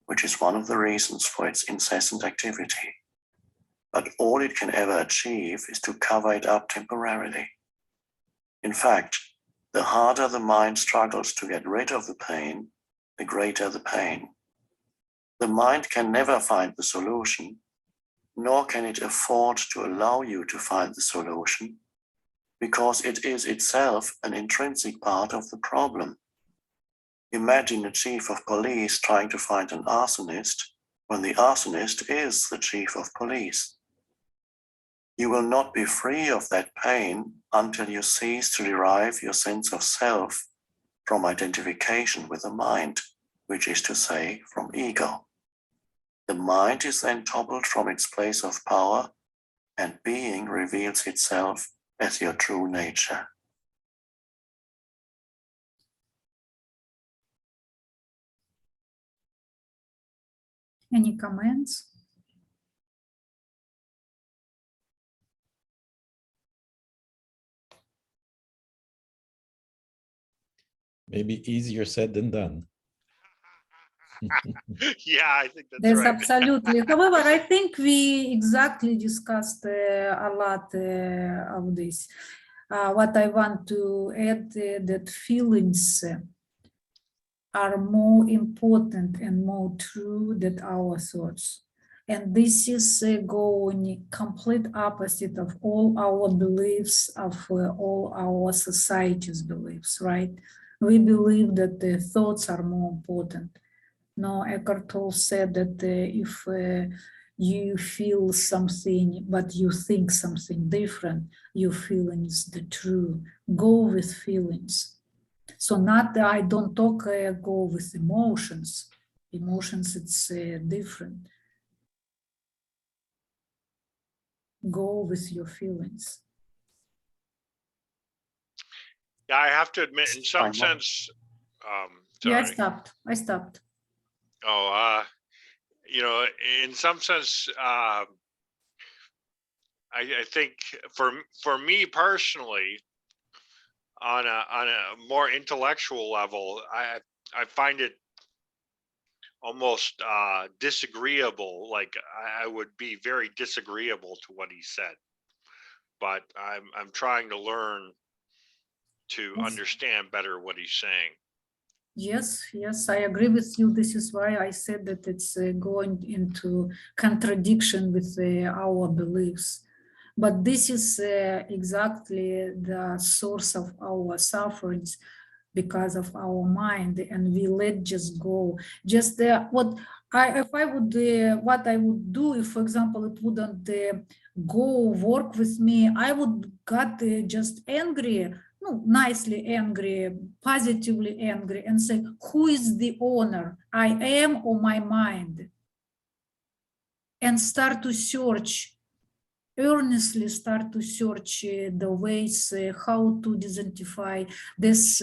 which is one of the reasons for its incessant activity. But all it can ever achieve is to cover it up temporarily. In fact, the harder the mind struggles to get rid of the pain, the greater the pain. The mind can never find the solution, nor can it afford to allow you to find the solution, because it is itself an intrinsic part of the problem. Imagine a chief of police trying to find an arsonist when the arsonist is the chief of police. You will not be free of that pain until you cease to derive your sense of self from identification with the mind, which is to say, from ego. The mind is then toppled from its place of power, and being reveals itself as your true nature. Any comments? Maybe easier said than done. Yeah, I think that's That's right. absolutely. However, I think we exactly discussed a lot of this. What I want to add that feelings are more important and more true than our thoughts. And this is going complete opposite of all our beliefs, of all our society's beliefs, right? We believe that the thoughts are more important. No, Eckhart Tolle said that if you feel something, but you think something different, your feelings the true. Go with feelings. So not that I don't talk, go with emotions. Emotions, it's different. Go with your feelings. Yeah, I have to admit, in some I know. sense, Yeah, sorry. I stopped. Oh, you know, in some sense, I think for me personally, on a more intellectual level, I find it almost disagreeable. Like I would be very disagreeable to what he said, but I'm trying to learn to Yes. understand better what he's saying. Yes, I agree with you. This is why I said that it's going into contradiction with our beliefs. But this is exactly the source of our sufferings because of our mind, and we let just go. Just what I would do if, for example, it wouldn't go work with me, I would got just angry. No, nicely angry, positively angry, and say, who is the owner? I am or my mind? And start to search, earnestly start to search the ways how to disidentify this,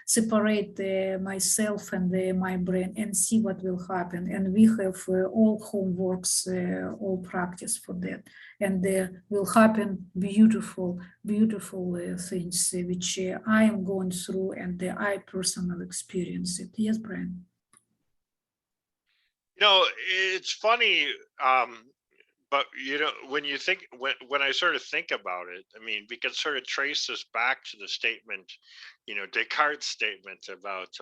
separate myself and my brain, and see what will happen. And we have all homeworks, all practice for that. And there will happen beautiful things which I am going through, and I personally experience it. Yes, Brian? You know, it's funny, but you know, when you think when I sort of think about it, I mean, we can sort of trace this back to the statement, you know, Descartes' statement about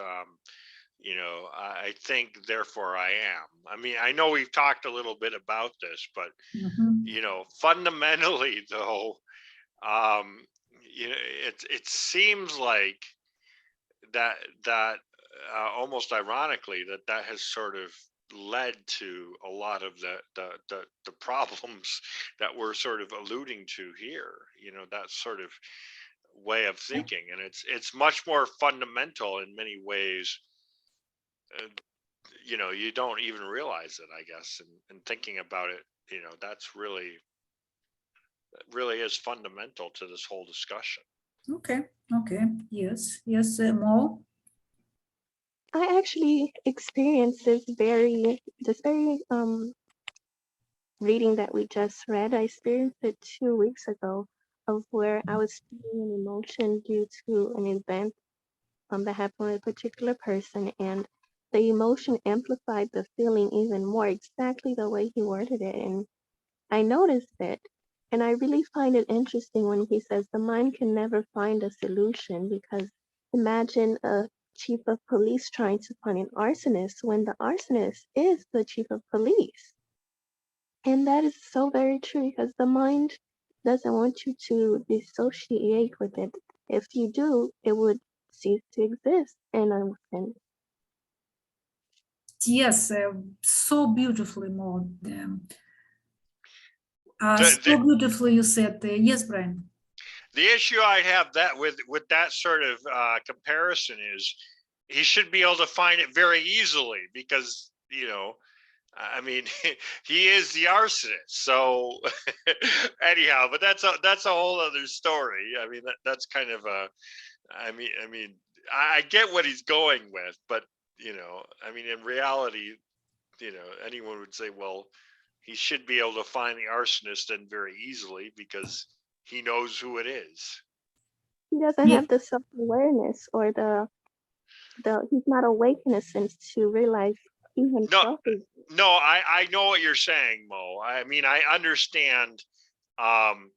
you know, I think therefore I am. I mean, I know we've talked a little bit about this, but Mhm. you know, fundamentally though, um, you know, it seems like that that almost ironically that has sort of led to a lot of the problems that we're sort of alluding to here. You know, that sort of way of thinking, and it's much more fundamental in many ways. Uh, you know, you don't even realize it, I guess, and thinking about it, you know, that's really is fundamental to this whole discussion. Okay, okay, yes, yes, Mo. I actually experienced this very reading that we just read. I experienced it 2 weeks ago, of where I was feeling an emotion due to an event that happened with a particular person, and the emotion amplified the feeling even more, exactly the way he worded it. And I noticed it. And I really find it interesting when he says the mind can never find a solution, because imagine a chief of police trying to find an arsonist when the arsonist is the chief of police. And that is so very true, because the mind doesn't want you to dissociate with it. If you do, it would cease to exist. And Yes, so beautifully, Mo. The, the So beautifully you said, yes, Brian. the issue I have that with that sort of comparison is he should be able to find it very easily because, you know, I mean, he is the arsonist. So anyhow, but that's a whole other story. I mean, that's kind of a. I get what he's going with, but you know, I mean, in reality, you know, anyone would say, well, he should be able to find the arsonist then very easily because he knows who it is. he doesn't Yeah, have the self-awareness, or the he's not awake in a sense to realize he No, himself is. no, I know what you're saying, Mo. I mean, I understand um,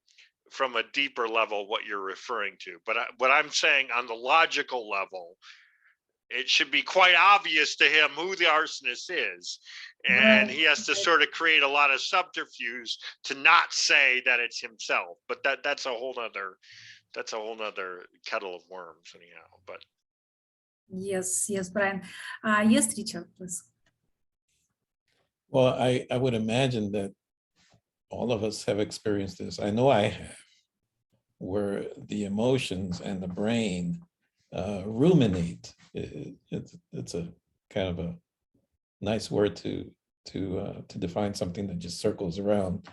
from a deeper level what you're referring to, but what I'm saying on the logical level, it should be quite obvious to him who the arsonist is, and right. he has to sort of create a lot of subterfuge to not say that it's himself. But that's a whole nother kettle of worms anyhow. But Yes, yes, Brian. Yes, Richard, please. Well, I would imagine that all of us have experienced this. I know I have, where the emotions and the brain ruminate. It's a kind of a nice word to define something that just circles around.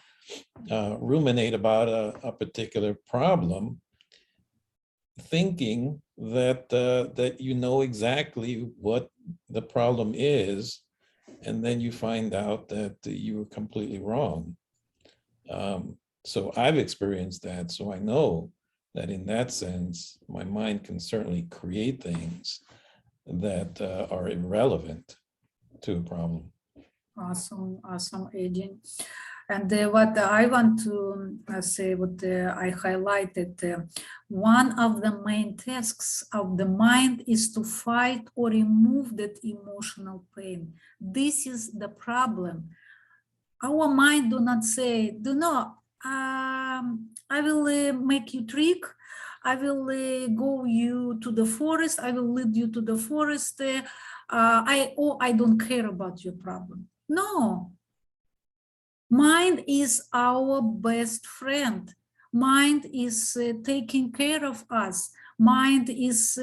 Ruminate about a particular problem, thinking that that you know exactly what the problem is, and then you find out that you were completely wrong. So I've experienced that, so I know that in that sense, my mind can certainly create things that are irrelevant to a problem. Awesome, awesome, Eddie. And what I want to say, what I highlighted, one of the main tasks of the mind is to fight or remove that emotional pain. This is the problem. Our mind do not say, do not, I will make you trick. I will go you to the forest. I will lead you to the forest. I don't care about your problem. No, mind is our best friend. Mind is taking care of us. Mind is,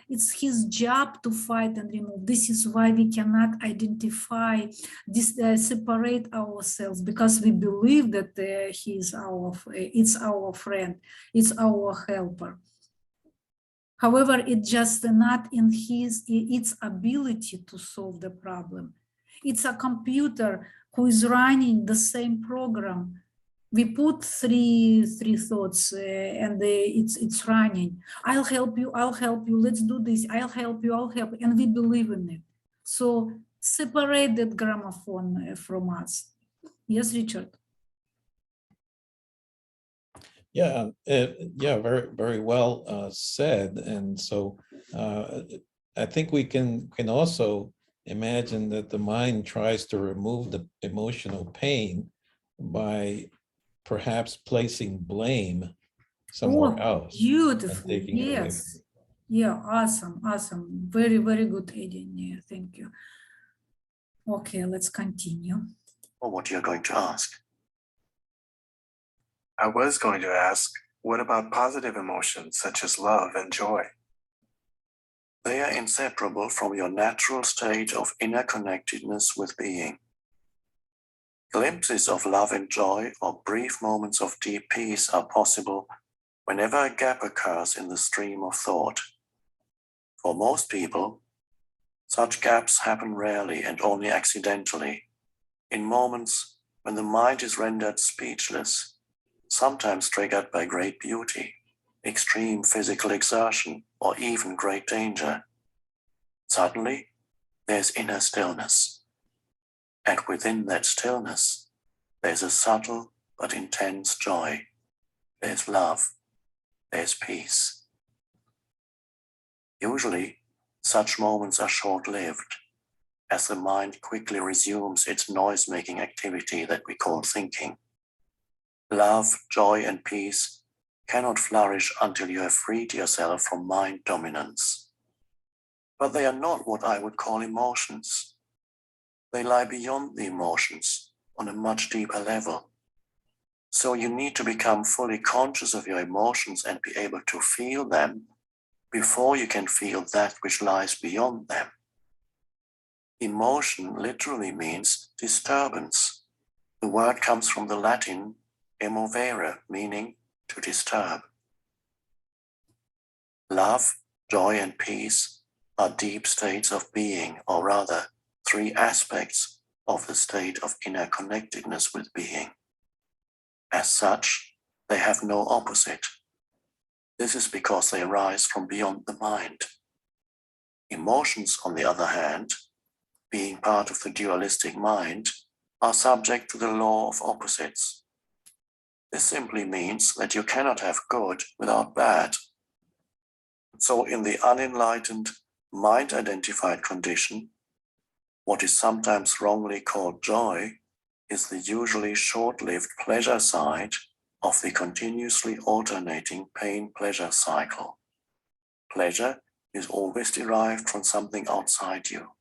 it's his job to fight and remove. This is why we cannot identify, separate ourselves, because we believe that it's our friend, it's our helper. However, it's just not in its ability to solve the problem. It's a computer who is running the same program. We put three thoughts and it's running. I'll help you. I'll help you. Let's do this. I'll help you. I'll help you. And we believe in it. So separate that gramophone from us. Yes, Richard. Yeah, yeah, very, very well said. And so I think we can also imagine that the mind tries to remove the emotional pain by perhaps placing blame somewhere Oh, else. beautiful. taking it away Yes. Yeah, awesome, awesome. Very, very good, Edin. Yeah, thank you. Okay, let's continue. Or what you're going to ask. I was going to ask, what about positive emotions such as love and joy? They are inseparable from your natural state of inner connectedness with being. Glimpses of love and joy or brief moments of deep peace are possible whenever a gap occurs in the stream of thought. For most people, such gaps happen rarely and only accidentally, in moments when the mind is rendered speechless, sometimes triggered by great beauty, extreme physical exertion, or even great danger. Suddenly, there's inner stillness. And within that stillness, there's a subtle but intense joy. There's love. There's peace. Usually, such moments are short-lived, as the mind quickly resumes its noise-making activity that we call thinking. Love, joy, and peace cannot flourish until you have freed yourself from mind dominance. But they are not what I would call emotions. They lie beyond the emotions on a much deeper level. So you need to become fully conscious of your emotions and be able to feel them before you can feel that which lies beyond them. Emotion literally means disturbance. The word comes from the Latin emovere, meaning to disturb. Love, joy, and peace are deep states of being, or rather, three aspects of the state of inner connectedness with being. As such, they have no opposite. This is because they arise from beyond the mind. Emotions, on the other hand, being part of the dualistic mind, are subject to the law of opposites. This simply means that you cannot have good without bad. So in the unenlightened, mind-identified condition, what is sometimes wrongly called joy is the usually short-lived pleasure side of the continuously alternating pain-pleasure cycle. Pleasure is always derived from something outside you,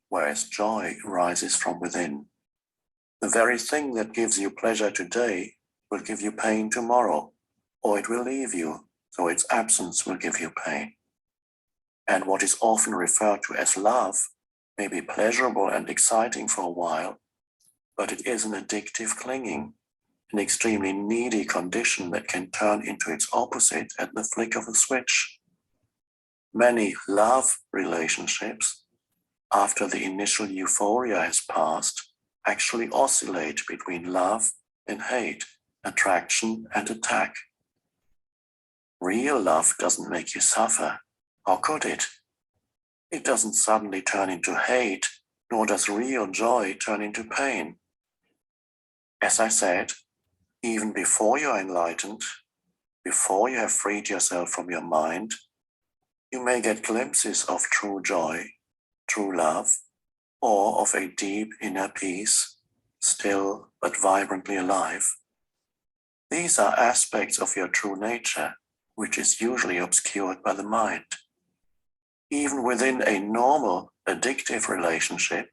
whereas joy arises from within. The very thing that gives you pleasure today will give you pain tomorrow, or it will leave you, so its absence will give you pain. And what is often referred to as love may be pleasurable and exciting for a while, but it is an addictive clinging, an extremely needy condition that can turn into its opposite at the flick of a switch. Many love relationships, after the initial euphoria has passed, actually oscillate between love and hate, attraction and attack. Real love doesn't make you suffer. How could it? It doesn't suddenly turn into hate, nor does real joy turn into pain. As I said, even before you are enlightened, before you have freed yourself from your mind, you may get glimpses of true joy, true love, or of a deep inner peace, still but vibrantly alive. These are aspects of your true nature, which is usually obscured by the mind. Even within a normal, addictive relationship,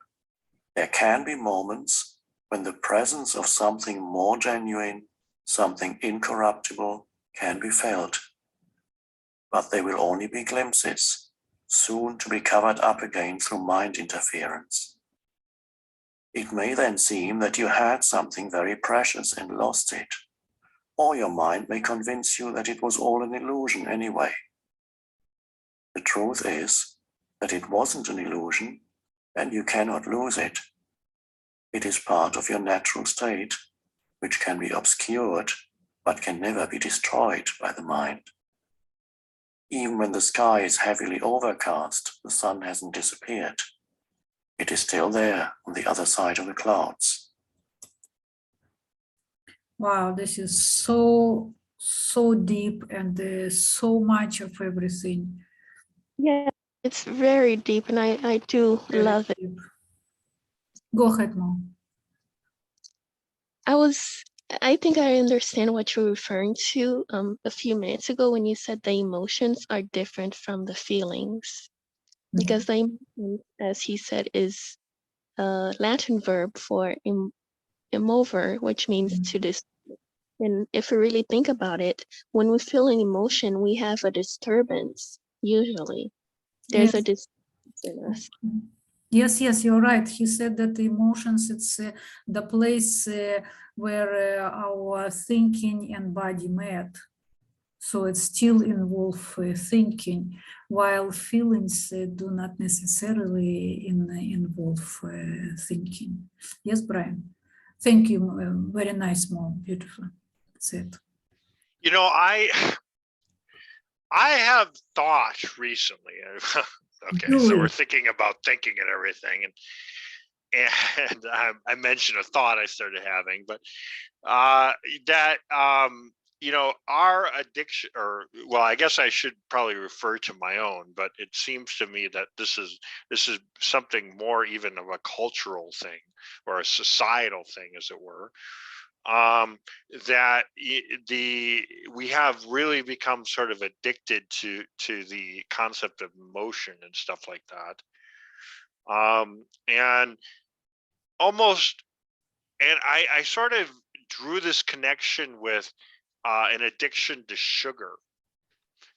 there can be moments when the presence of something more genuine, something incorruptible, can be felt. But they will only be glimpses, soon to be covered up again through mind interference. It may then seem that you had something very precious and lost it, or your mind may convince you that it was all an illusion anyway. The truth is that it wasn't an illusion, and you cannot lose it. It is part of your natural state, which can be obscured, but can never be destroyed by the mind. Even when the sky is heavily overcast, the sun hasn't disappeared. It is still there on the other side of the clouds. Wow, this is so deep and so much of everything. Yeah, It's very deep, and I do Very love it. deep. Go ahead, Mom. I think I understand what you're referring to a few minutes ago when you said the emotions are different from the feelings. Because the emotion, as he said, is a Latin verb for emover, which means to dis. And if we really think about it, when we feel an emotion, we have a disturbance. Usually, there's a disturbance in us. Yes, yes, you're right. He said that the emotions, it's the place where our thinking and body met. So it still involve thinking, while feelings do not necessarily involve thinking. Yes, Brian. Thank you. Very nice, Mom. Beautiful. That's it. You know, I have thought recently. Okay, so we're thinking about thinking and everything, and I mentioned a thought I started having, but that you know, our addiction, or well, I guess I should probably refer to my own, but it seems to me that this is something more even of a cultural thing or a societal thing, as it were. That we have really become sort of addicted to the concept of emotion and stuff like that. And almost, and I sort of drew this connection with an addiction to sugar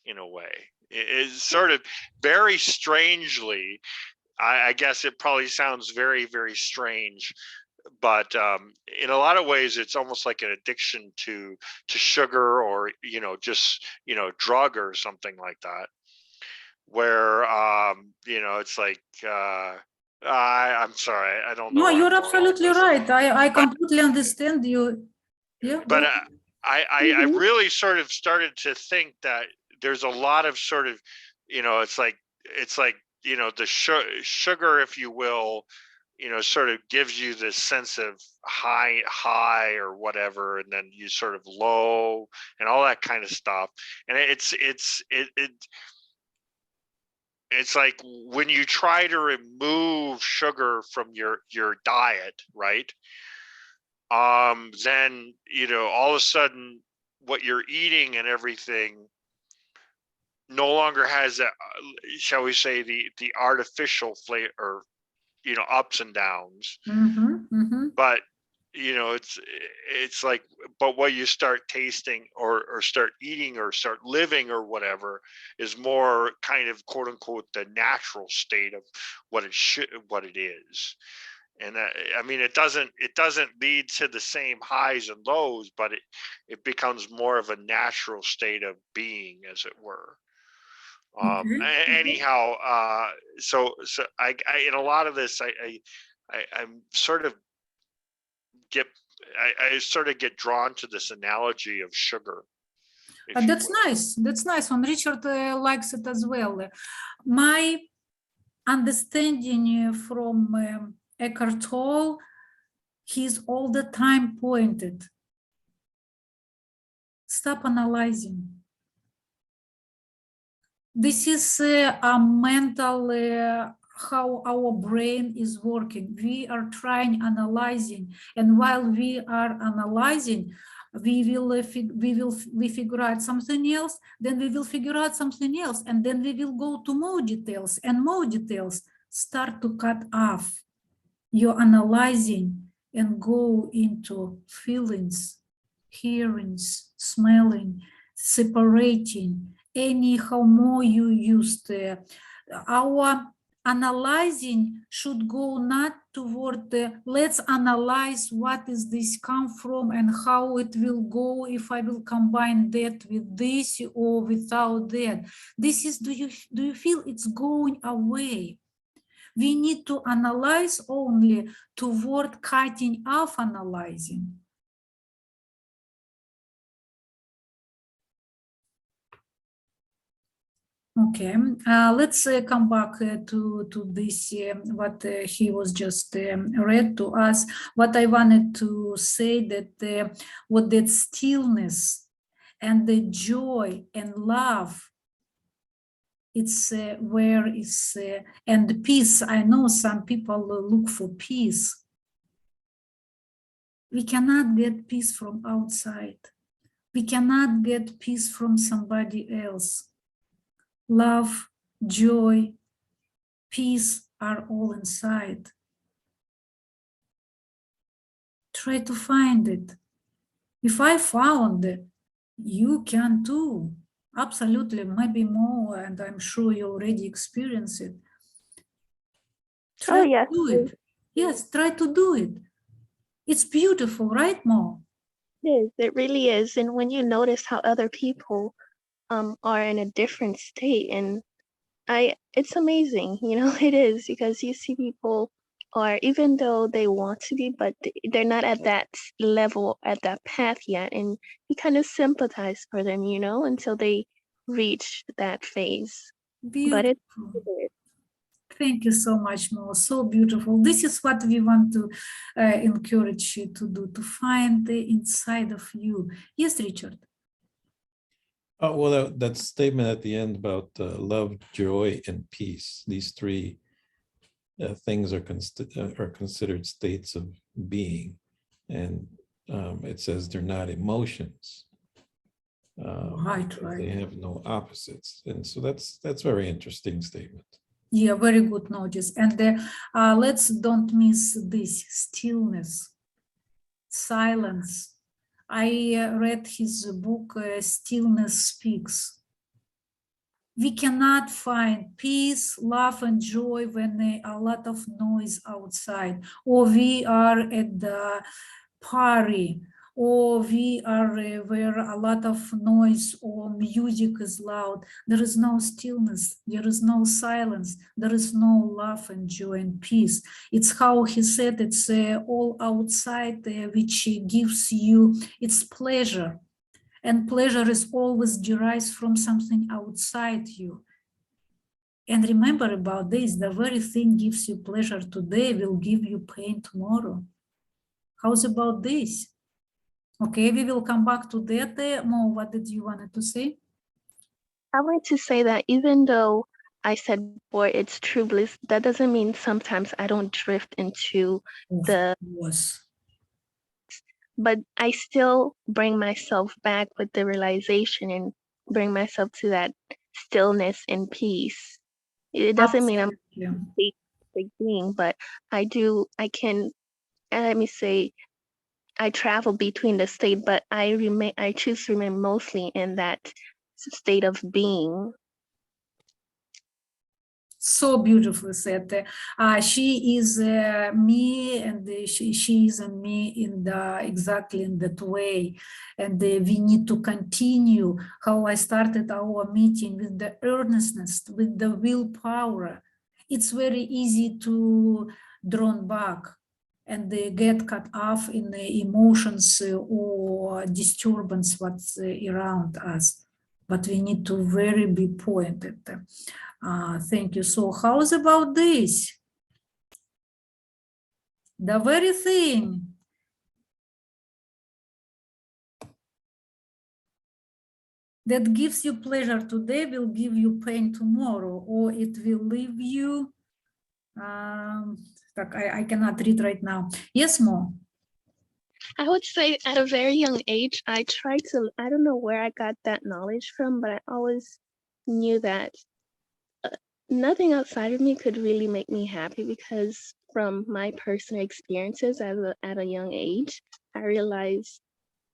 in a way. It is sort of very strangely, I guess it probably sounds very, very strange, but in a lot of ways it's almost like an addiction to sugar, or you know, just, you know, drug or something like that, where you know, it's like I'm sorry, I don't know No, where I'm you're going with absolutely this. right. I But completely understand you. Yeah. but Go. I really sort of started to think that there's a lot of sort of, you know, it's like you know, the sugar, if you will, you know, sort of gives you this sense of high or whatever, and then you sort of low and all that kind of stuff. And it's like when you try to remove sugar from your diet, right? Then, you know, all of a sudden what you're eating and everything no longer has that, shall we say, the artificial flavor, or, you know, ups and downs. But you know, it's like, but what you start tasting or start eating or start living or whatever is more kind of quote unquote the natural state of what it is. And I mean, it doesn't lead to the same highs and lows, but it becomes more of a natural state of being, as it were. Anyhow, so I in a lot of this, I'm sort of I sort of get drawn to this analogy of sugar. That's nice. That's nice. And Richard likes it as well. My understanding from Eckhart Tolle, he's all the time pointed. Stop analyzing. This is a mental, how our brain is working. We are trying analyzing, and while we are analyzing, we figure out something else, then we will figure out something else, and then we will go to more details, and more details start to cut off. You're analyzing and go into feelings, hearings, smelling, separating. Anyhow more you used, our analyzing should go not toward the let's analyze what is this come from and how it will go if I will combine that with this or without that. This is, do you feel it's going away? We need to analyze only toward cutting off analyzing. Okay, let's come back to this, what he was just read to us. What I wanted to say that what that stillness and the joy and love It's where is and peace. I know some people look for peace. We cannot get peace from outside. We cannot get peace from somebody else. Love, joy, peace are all inside. Try to find it. If I found it, you can too. Absolutely, maybe more, and I'm sure you already experienced it. Try yes. to do it. Yes, try to do it. It's beautiful, right, Mo? It is. It really is. And when you notice how other people are in a different state, and it's amazing, you know, it is, because you see people are, even though they want to be, but they're not at that level, at that path yet, and you kind of sympathize for them, you know, until they reach that phase. But it's Beautiful. Thank you so much, Mo. So beautiful. This is what we want to encourage you to do, to find the inside of you. Yes, Richard. Oh, well, that statement at the end about love, joy, and peace, these three things are considered states of being. And it says they're not emotions. Right. They have no opposites. And so that's very interesting statement. Yeah, very good notice. And let's don't miss this stillness, silence. I read his book, Stillness Speaks. We cannot find peace, love, and joy when there are a lot of noise outside, or we are at the party, or we are where a lot of noise or music is loud. There is no stillness, there is no silence, there is no love and joy and peace. It's how he said, it's all outside which gives you its pleasure. And pleasure is always derives from something outside you. And remember about this, the very thing gives you pleasure today will give you pain tomorrow. How's about this? Okay, we will come back to that. Mo, what did you want to say? I want to say that even though I said before it's true bliss, that doesn't mean sometimes I don't drift into the, but I still bring myself back with the realization and bring myself to that stillness and peace. It doesn't mean I'm a big being, but I can, let me say, I travel between the state, but I choose to remain mostly in that state of being. So beautifully said. She is me, and she is me in the exactly in that way. And we need to continue how I started our meeting with the earnestness, with the willpower. It's very easy to drawn back and they get cut off in the emotions or disturbance what's around us. But we need to very be pointed. Thank you. So how's about this? The very thing that gives you pleasure today will give you pain tomorrow, or it will leave you, I cannot read right now. Yes, Mo? I would say at a very young age, I don't know where I got that knowledge from, but I always knew that nothing outside of me could really make me happy, because from my personal experiences at a young age, I realized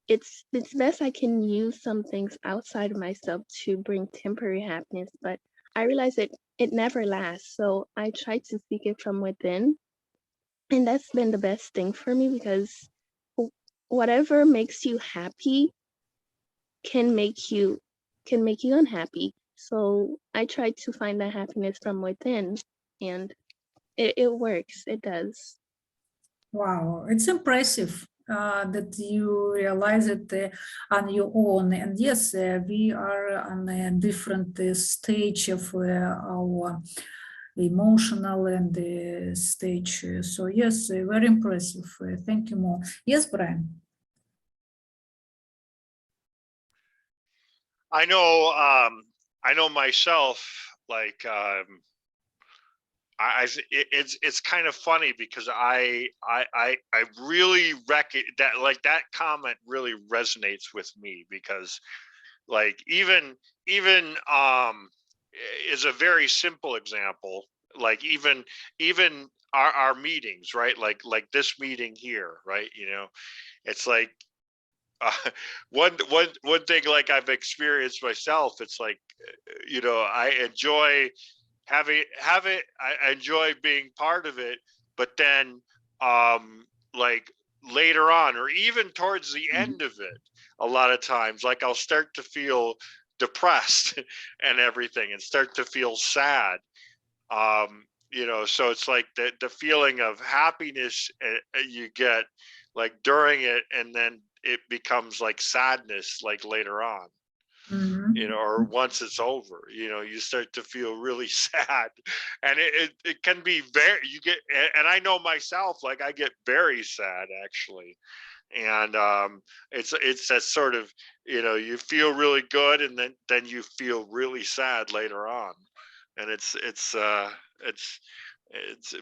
it's best I can use some things outside of myself to bring temporary happiness, but I realized it never lasts. So I try to seek it from within. And that's been the best thing for me, because whatever makes you happy can make you unhappy. So I try to find that happiness from within, and it works. It does. Wow, it's impressive that you realize it on your own. And yes, we are on a different stage of our emotional and stage. So yes, very impressive. Thank you, Mo. Yes, Brian. I know myself, like it's kind of funny because I really reckon that like that comment really resonates with me because like even is a very simple example, like even our meetings, right, like this meeting here, right, you know, it's like uh, one thing like I've experienced myself, it's like you know, I enjoy I enjoy being part of it, but then like later on or even towards the end of it, a lot of times like I'll start to feel depressed and everything and start to feel sad. You know, so it's like the feeling of happiness you get like during it, and then it becomes like sadness like later on, Mhm. you know, or once it's over, you know, you start to feel really sad. And it can be very, you get, and I know myself, like I get very sad actually. And it's that sort of, you know, you feel really good and then you feel really sad later on. And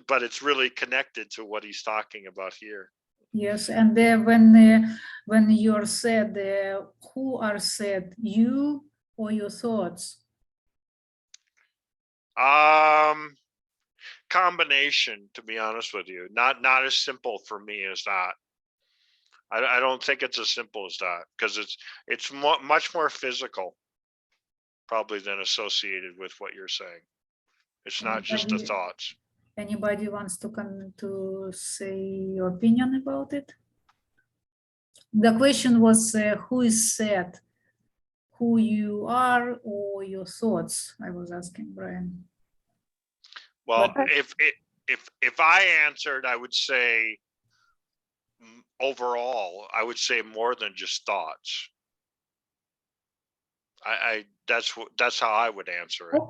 but it's really connected to what he's talking about here. Yes, and when you're sad, who are sad, you or your thoughts? Combination, to be honest with you, not as simple for me as that. I don't think it's as simple as that because it's much more physical probably than associated with what you're saying. It's not just the thoughts. Anybody wants to come to say your opinion about it? The question was who is sad, who you are or your thoughts? I was asking Brian. Well, But- if I answered, I would say overall, I would say more than just thoughts. That's how I would answer it.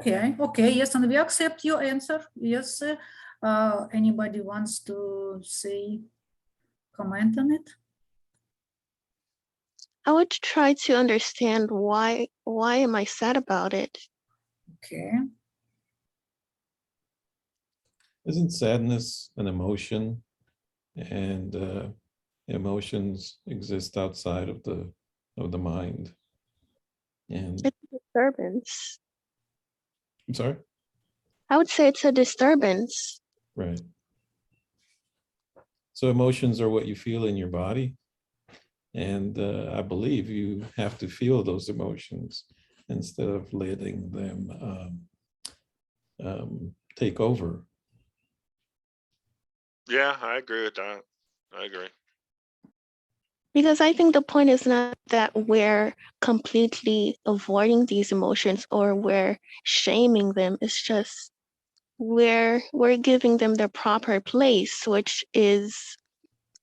Okay, yes, and we accept your answer. Yes, anybody wants to say, comment on it? I would try to understand why am I sad about it? Okay, Isn't sadness an emotion? And emotions exist outside of the mind. And It's a disturbance. I'm sorry? I would say it's a disturbance. Right. So emotions are what you feel in your body. And I believe you have to feel those emotions instead of letting them take over. Yeah, I agree with that. I agree. Because I think the point is not that we're completely avoiding these emotions or we're shaming them. It's just we're giving them their proper place, which is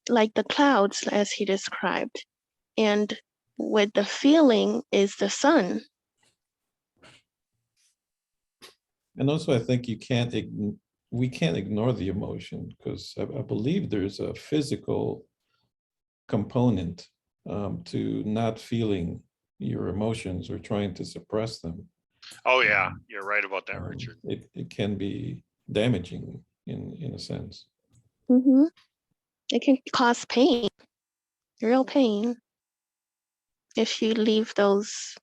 like the clouds, as he described. And with the feeling is the sun. And also, I think we can't ignore the emotion because I believe there's a physical component to not feeling your emotions or trying to suppress them. Oh yeah, you're right about that, Richard. It can be damaging in a sense. Mm-hmm. It can cause pain, real pain, if you leave those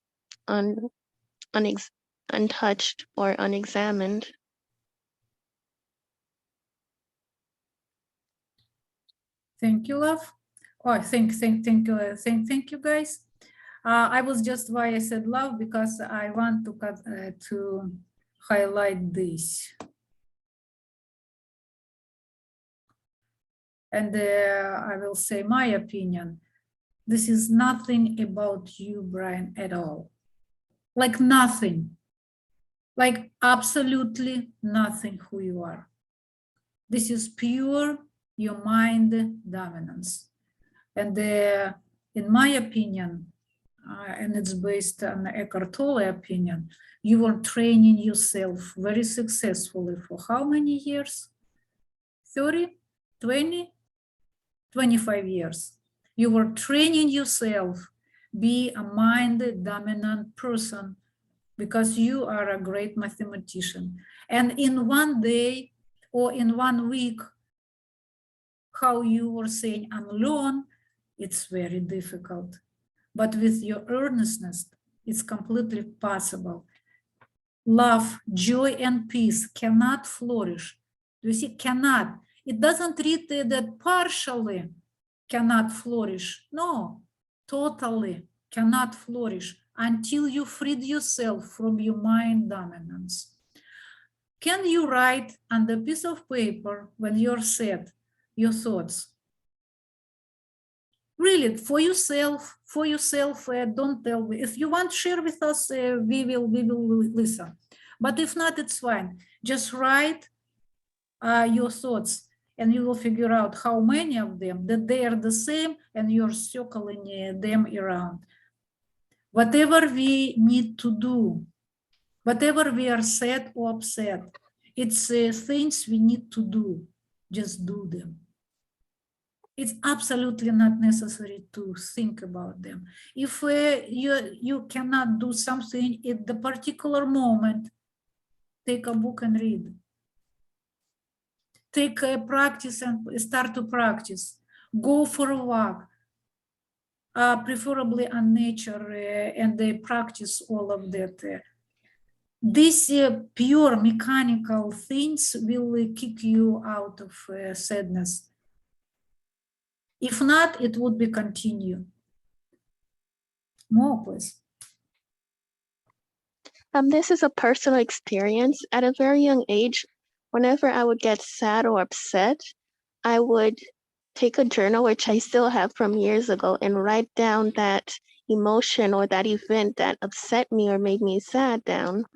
untouched or unexamined. thank you, love. Oh, thank you, guys. I was just why I said love because I want to highlight this. And I will say my opinion. This is nothing about you, Brian, at all. Like nothing. Like absolutely nothing who you are. This is pure your mind dominance. And in my opinion, and it's based on Eckhart Tolle opinion, you were training yourself very successfully for how many years? 30, 20, 25 years. You were training yourself, be a mind dominant person because you are a great mathematician. And in one day or in 1 week, how you were saying, unlearn, it's very difficult. But with your earnestness, it's completely possible. Love, joy, and peace cannot flourish. You see, cannot. It doesn't read that partially cannot flourish. No, totally cannot flourish until you freed yourself from your mind dominance. Can you write on the piece of paper when you're sad your thoughts? Really, for yourself, don't tell me. If you want to share with us, we will listen. But if not, it's fine. Just write your thoughts and you will figure out how many of them, that they are the same and you're circling them around. Whatever we need to do, whatever we are sad or upset, it's things we need to do, just do them. It's absolutely not necessary to think about them. If you cannot do something at the particular moment, take a book and read. Take a practice and start to practice. Go for a walk, preferably on nature, and they practice all of that. These pure mechanical things will kick you out of sadness. If not, it would be continue. More, please. This is a personal experience. At a very young age, whenever I would get sad or upset, I would take a journal, which I still have from years ago, and write down that emotion or that event that upset me or made me sad down.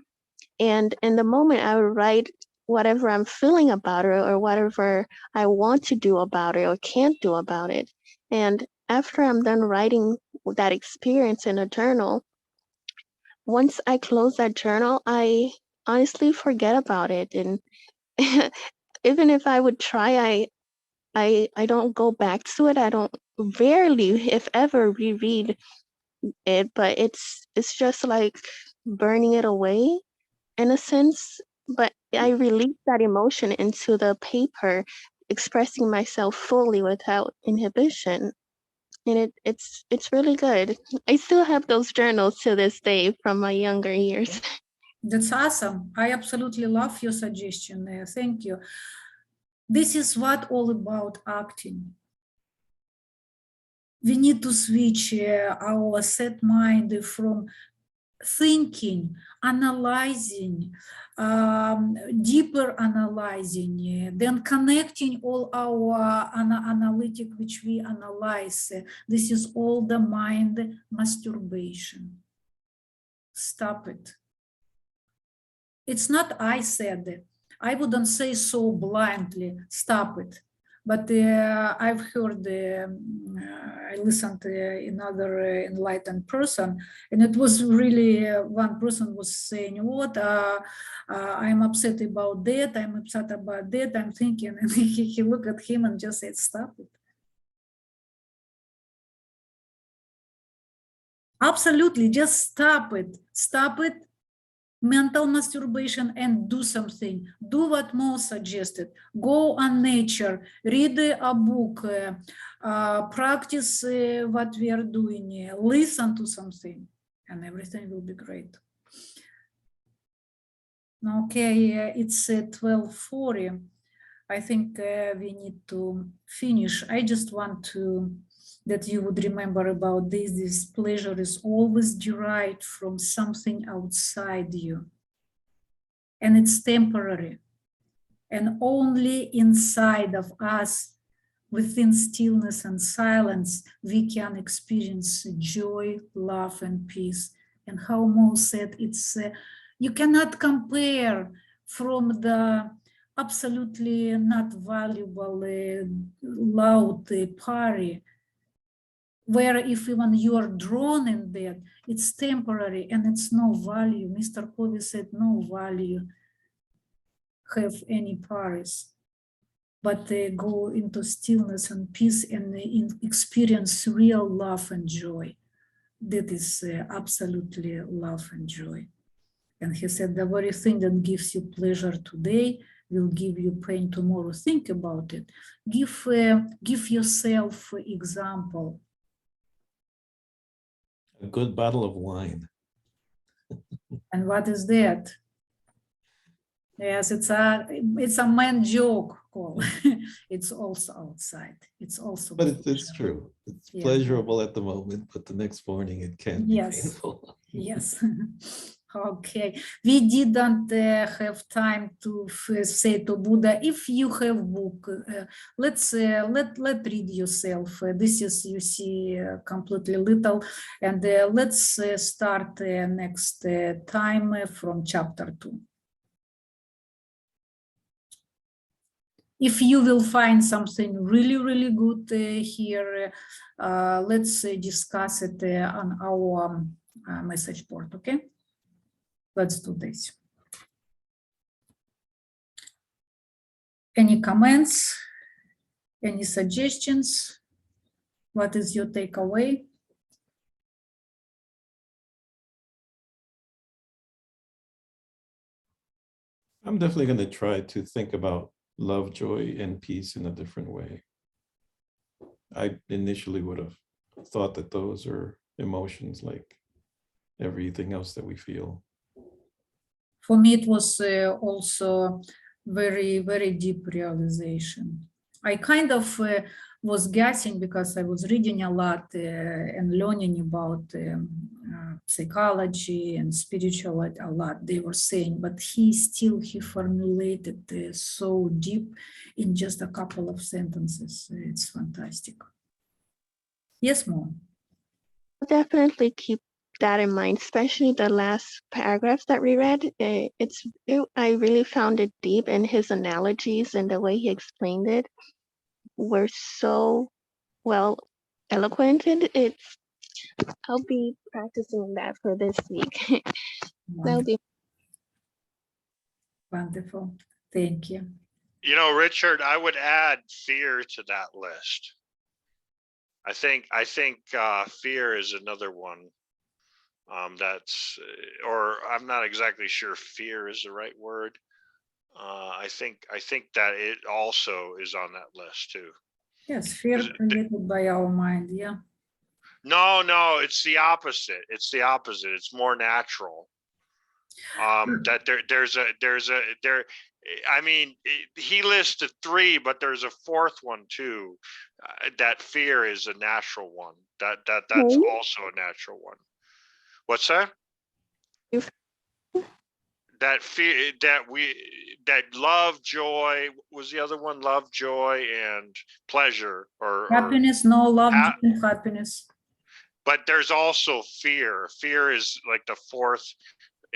And in the moment, I would write whatever I'm feeling about it or whatever I want to do about it or can't do about it. And after I'm done writing that experience in a journal, once I close that journal, I honestly forget about it. And even if I would try, I don't go back to it. I don't rarely, if ever, reread it, but it's just like burning it away in a sense. But I release that emotion into the paper, expressing myself fully without inhibition. And it's really good. I still have those journals to this day from my younger years. That's awesome. I absolutely love your suggestion. Thank you. This is what all about acting. We need to switch our set mind from thinking, analyzing, deeper analyzing, then connecting all our analytic which we analyze. This is all the mind masturbation. Stop it. It's not I said it. I wouldn't say so blindly, stop it. But I've heard, I listened to another enlightened person, and it was really, one person was saying, what, I'm upset about that, I'm upset about that, I'm thinking, and he looked at him and just said, stop it. Absolutely, just stop it, mental masturbation, and do something. Do what Mo suggested. Go on nature, read a book, practice what we are doing, listen to something, and everything will be great. Okay, it's 12:40. I think we need to finish. I just want to that you would remember about this. This pleasure is always derived from something outside you. And it's temporary. And only inside of us, within stillness and silence, we can experience joy, love, and peace. And how Mo said, it's you cannot compare from the absolutely not valuable, loud party, where if even you are drawn in that, it's temporary and it's no value. Mr. Covey said no value have any parties, but they go into stillness and peace and experience real love and joy. That is absolutely love and joy. And he said, the very thing that gives you pleasure today will give you pain tomorrow. Think about it. Give yourself example. A good bottle of wine. And what is that? Yes, it's a man joke, Cole. It's also outside. It's also. But it's true. It's Yeah. pleasurable at the moment, but the next morning it can be Yes. painful. Yes. Okay. We didn't have time to say to Buddha, if you have book, let read yourself. This is, you see, completely little. And let's start next time from chapter 2. If you will find something really, really good here, let's discuss it on our message board, okay? Let's do this. Any comments? Any suggestions? What is your takeaway? I'm definitely going to try to think about love, joy, and peace in a different way. I initially would have thought that those are emotions like everything else that we feel. For me, it was also very, very deep realization. I kind of was guessing because I was reading a lot and learning about psychology and spiritual a lot. They were saying, but he formulated so deep in just a couple of sentences. It's fantastic. Yes, Mom. Definitely keep that in mind, especially the last paragraphs that we read. I really found it deep, and his analogies and the way he explained it were so well eloquent, and I'll be practicing that for this week. That'll be Wonderful. Thank you. You know, Richard, I would add fear to that list. I think fear is another one that's, or I'm not exactly sure fear is the right word. I think that it also is on that list too. Yes, fear created by our mind, yeah. No, it's the opposite. It's the opposite. It's more natural. That I mean, he listed 3, but there's a 4th one too. That fear is a natural one. That's also a natural one. What's that? That fear, that love, joy was the other one. Love, joy, and pleasure, or Happiness, no love, and happiness. But there's also fear. Fear is like the 4th.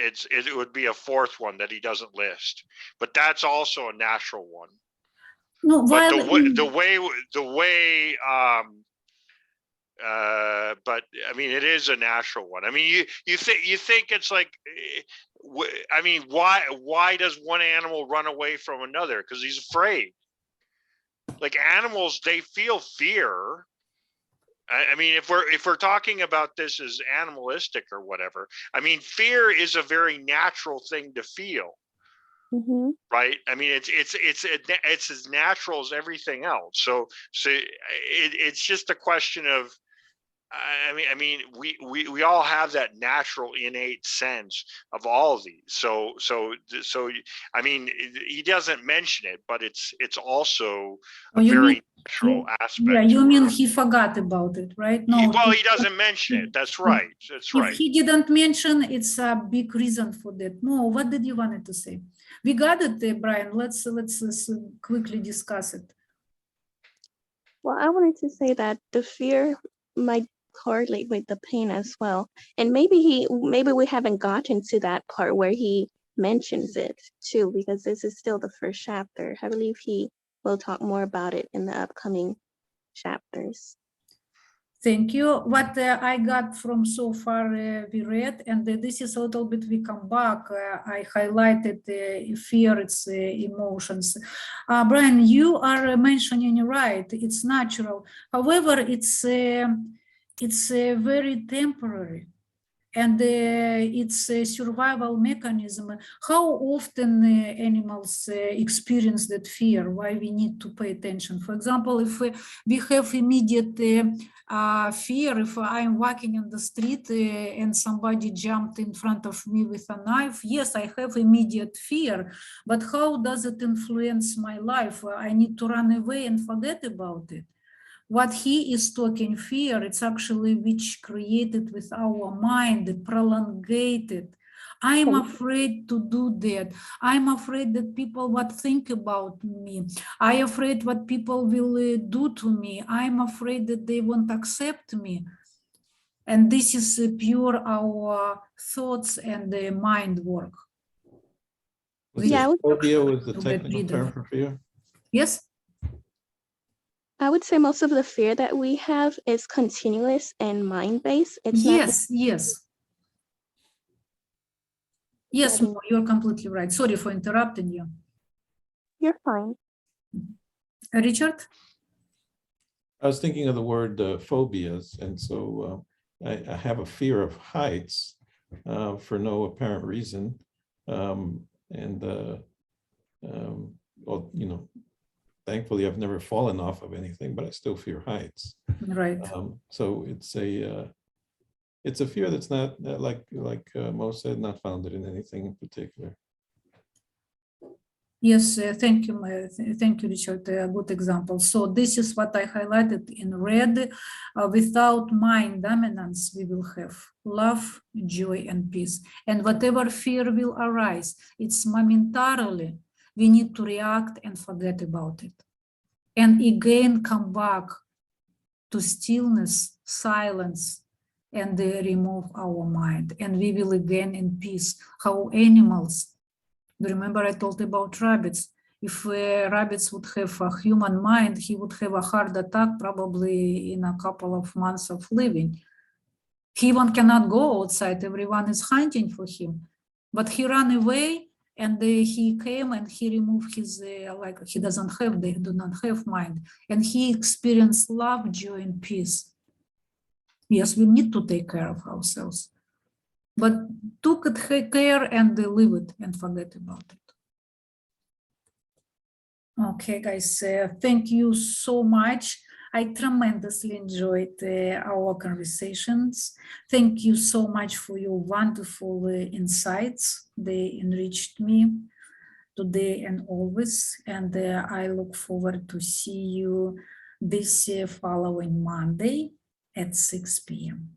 It would be a 4th one that he doesn't list, but that's also a natural one. No, but but I mean, it is a natural one. I mean, you think it's like, I mean, why does one animal run away from another? Because he's afraid. Like animals, they feel fear. I mean, if we're talking about this as animalistic or whatever, I mean, fear is a very natural thing to feel, right? I mean, it's as natural as everything else. So it's just a question of, I mean, we all have that natural innate sense of all of these. So I mean, he doesn't mention it, but it's also a very natural aspect. Yeah, you mean he forgot about it, right? No. Well, he doesn't mention it. That's right. That's right. If he didn't mention, it's a big reason for that. No, what did you want to say? We got it, Brian. Let's quickly discuss it. Well, I wanted to say that the fear might correlate with the pain as well, and maybe we haven't gotten to that part where he mentions it too, because this is still the first chapter. I believe he will talk more about it in the upcoming chapters. Thank you. What I got from so far we read, and this is a little bit, we come back, I highlighted fear, its emotions. Brian, you are mentioning right, it's natural. However, it's very temporary. and it's a survival mechanism. How often animals experience that fear? Why we need to pay attention? For example, if we have immediate fear, if I'm walking in the street and somebody jumped in front of me with a knife, yes, I have immediate fear, but how does it influence my life? I need to run away and forget about it. What he is talking fear, it's actually which created with our mind, prolongated. I'm afraid to do that. I'm afraid that people what think about me. I'm afraid what people will do to me. I'm afraid that they won't accept me. And this is pure our thoughts and the mind work. Yeah, Phobia was the to get technical rid term of. for fear? Yes? I would say most of the fear that we have is continuous and mind-based. It's not Yes, yes. Yes, Not- Mo, you're completely right. Sorry for interrupting you. you're fine. Richard? I was thinking of the word phobias, and so I have a fear of heights for no apparent reason. Well, you know, thankfully I've never fallen off of anything, but I still fear heights. Right. So it's a fear that's not like Mo said, not founded in anything in particular. Yes, thank you, thank you, Richard. A good example. So this is what I highlighted in red. Without mind dominance, we will have love, joy, and peace. And whatever fear will arise, it's momentarily. We need to react and forget about it. And again, come back to stillness, silence, and remove our mind. And we will again in peace. How animals, remember I told about rabbits. If rabbits would have a human mind, he would have a heart attack probably in a couple of months of living. He one cannot go outside, everyone is hunting for him. But he ran away and he came and he removed his, like he doesn't have, they do not have mind. And he experienced love, joy, and peace. Yes, we need to take care of ourselves. But took care and leave it and forget about it. Okay, guys, thank you so much. I tremendously enjoyed our conversations. Thank you so much for your wonderful insights. They enriched me today and always. And I look forward to see you this following Monday at 6 p.m.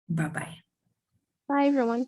Bye-bye. Bye, everyone.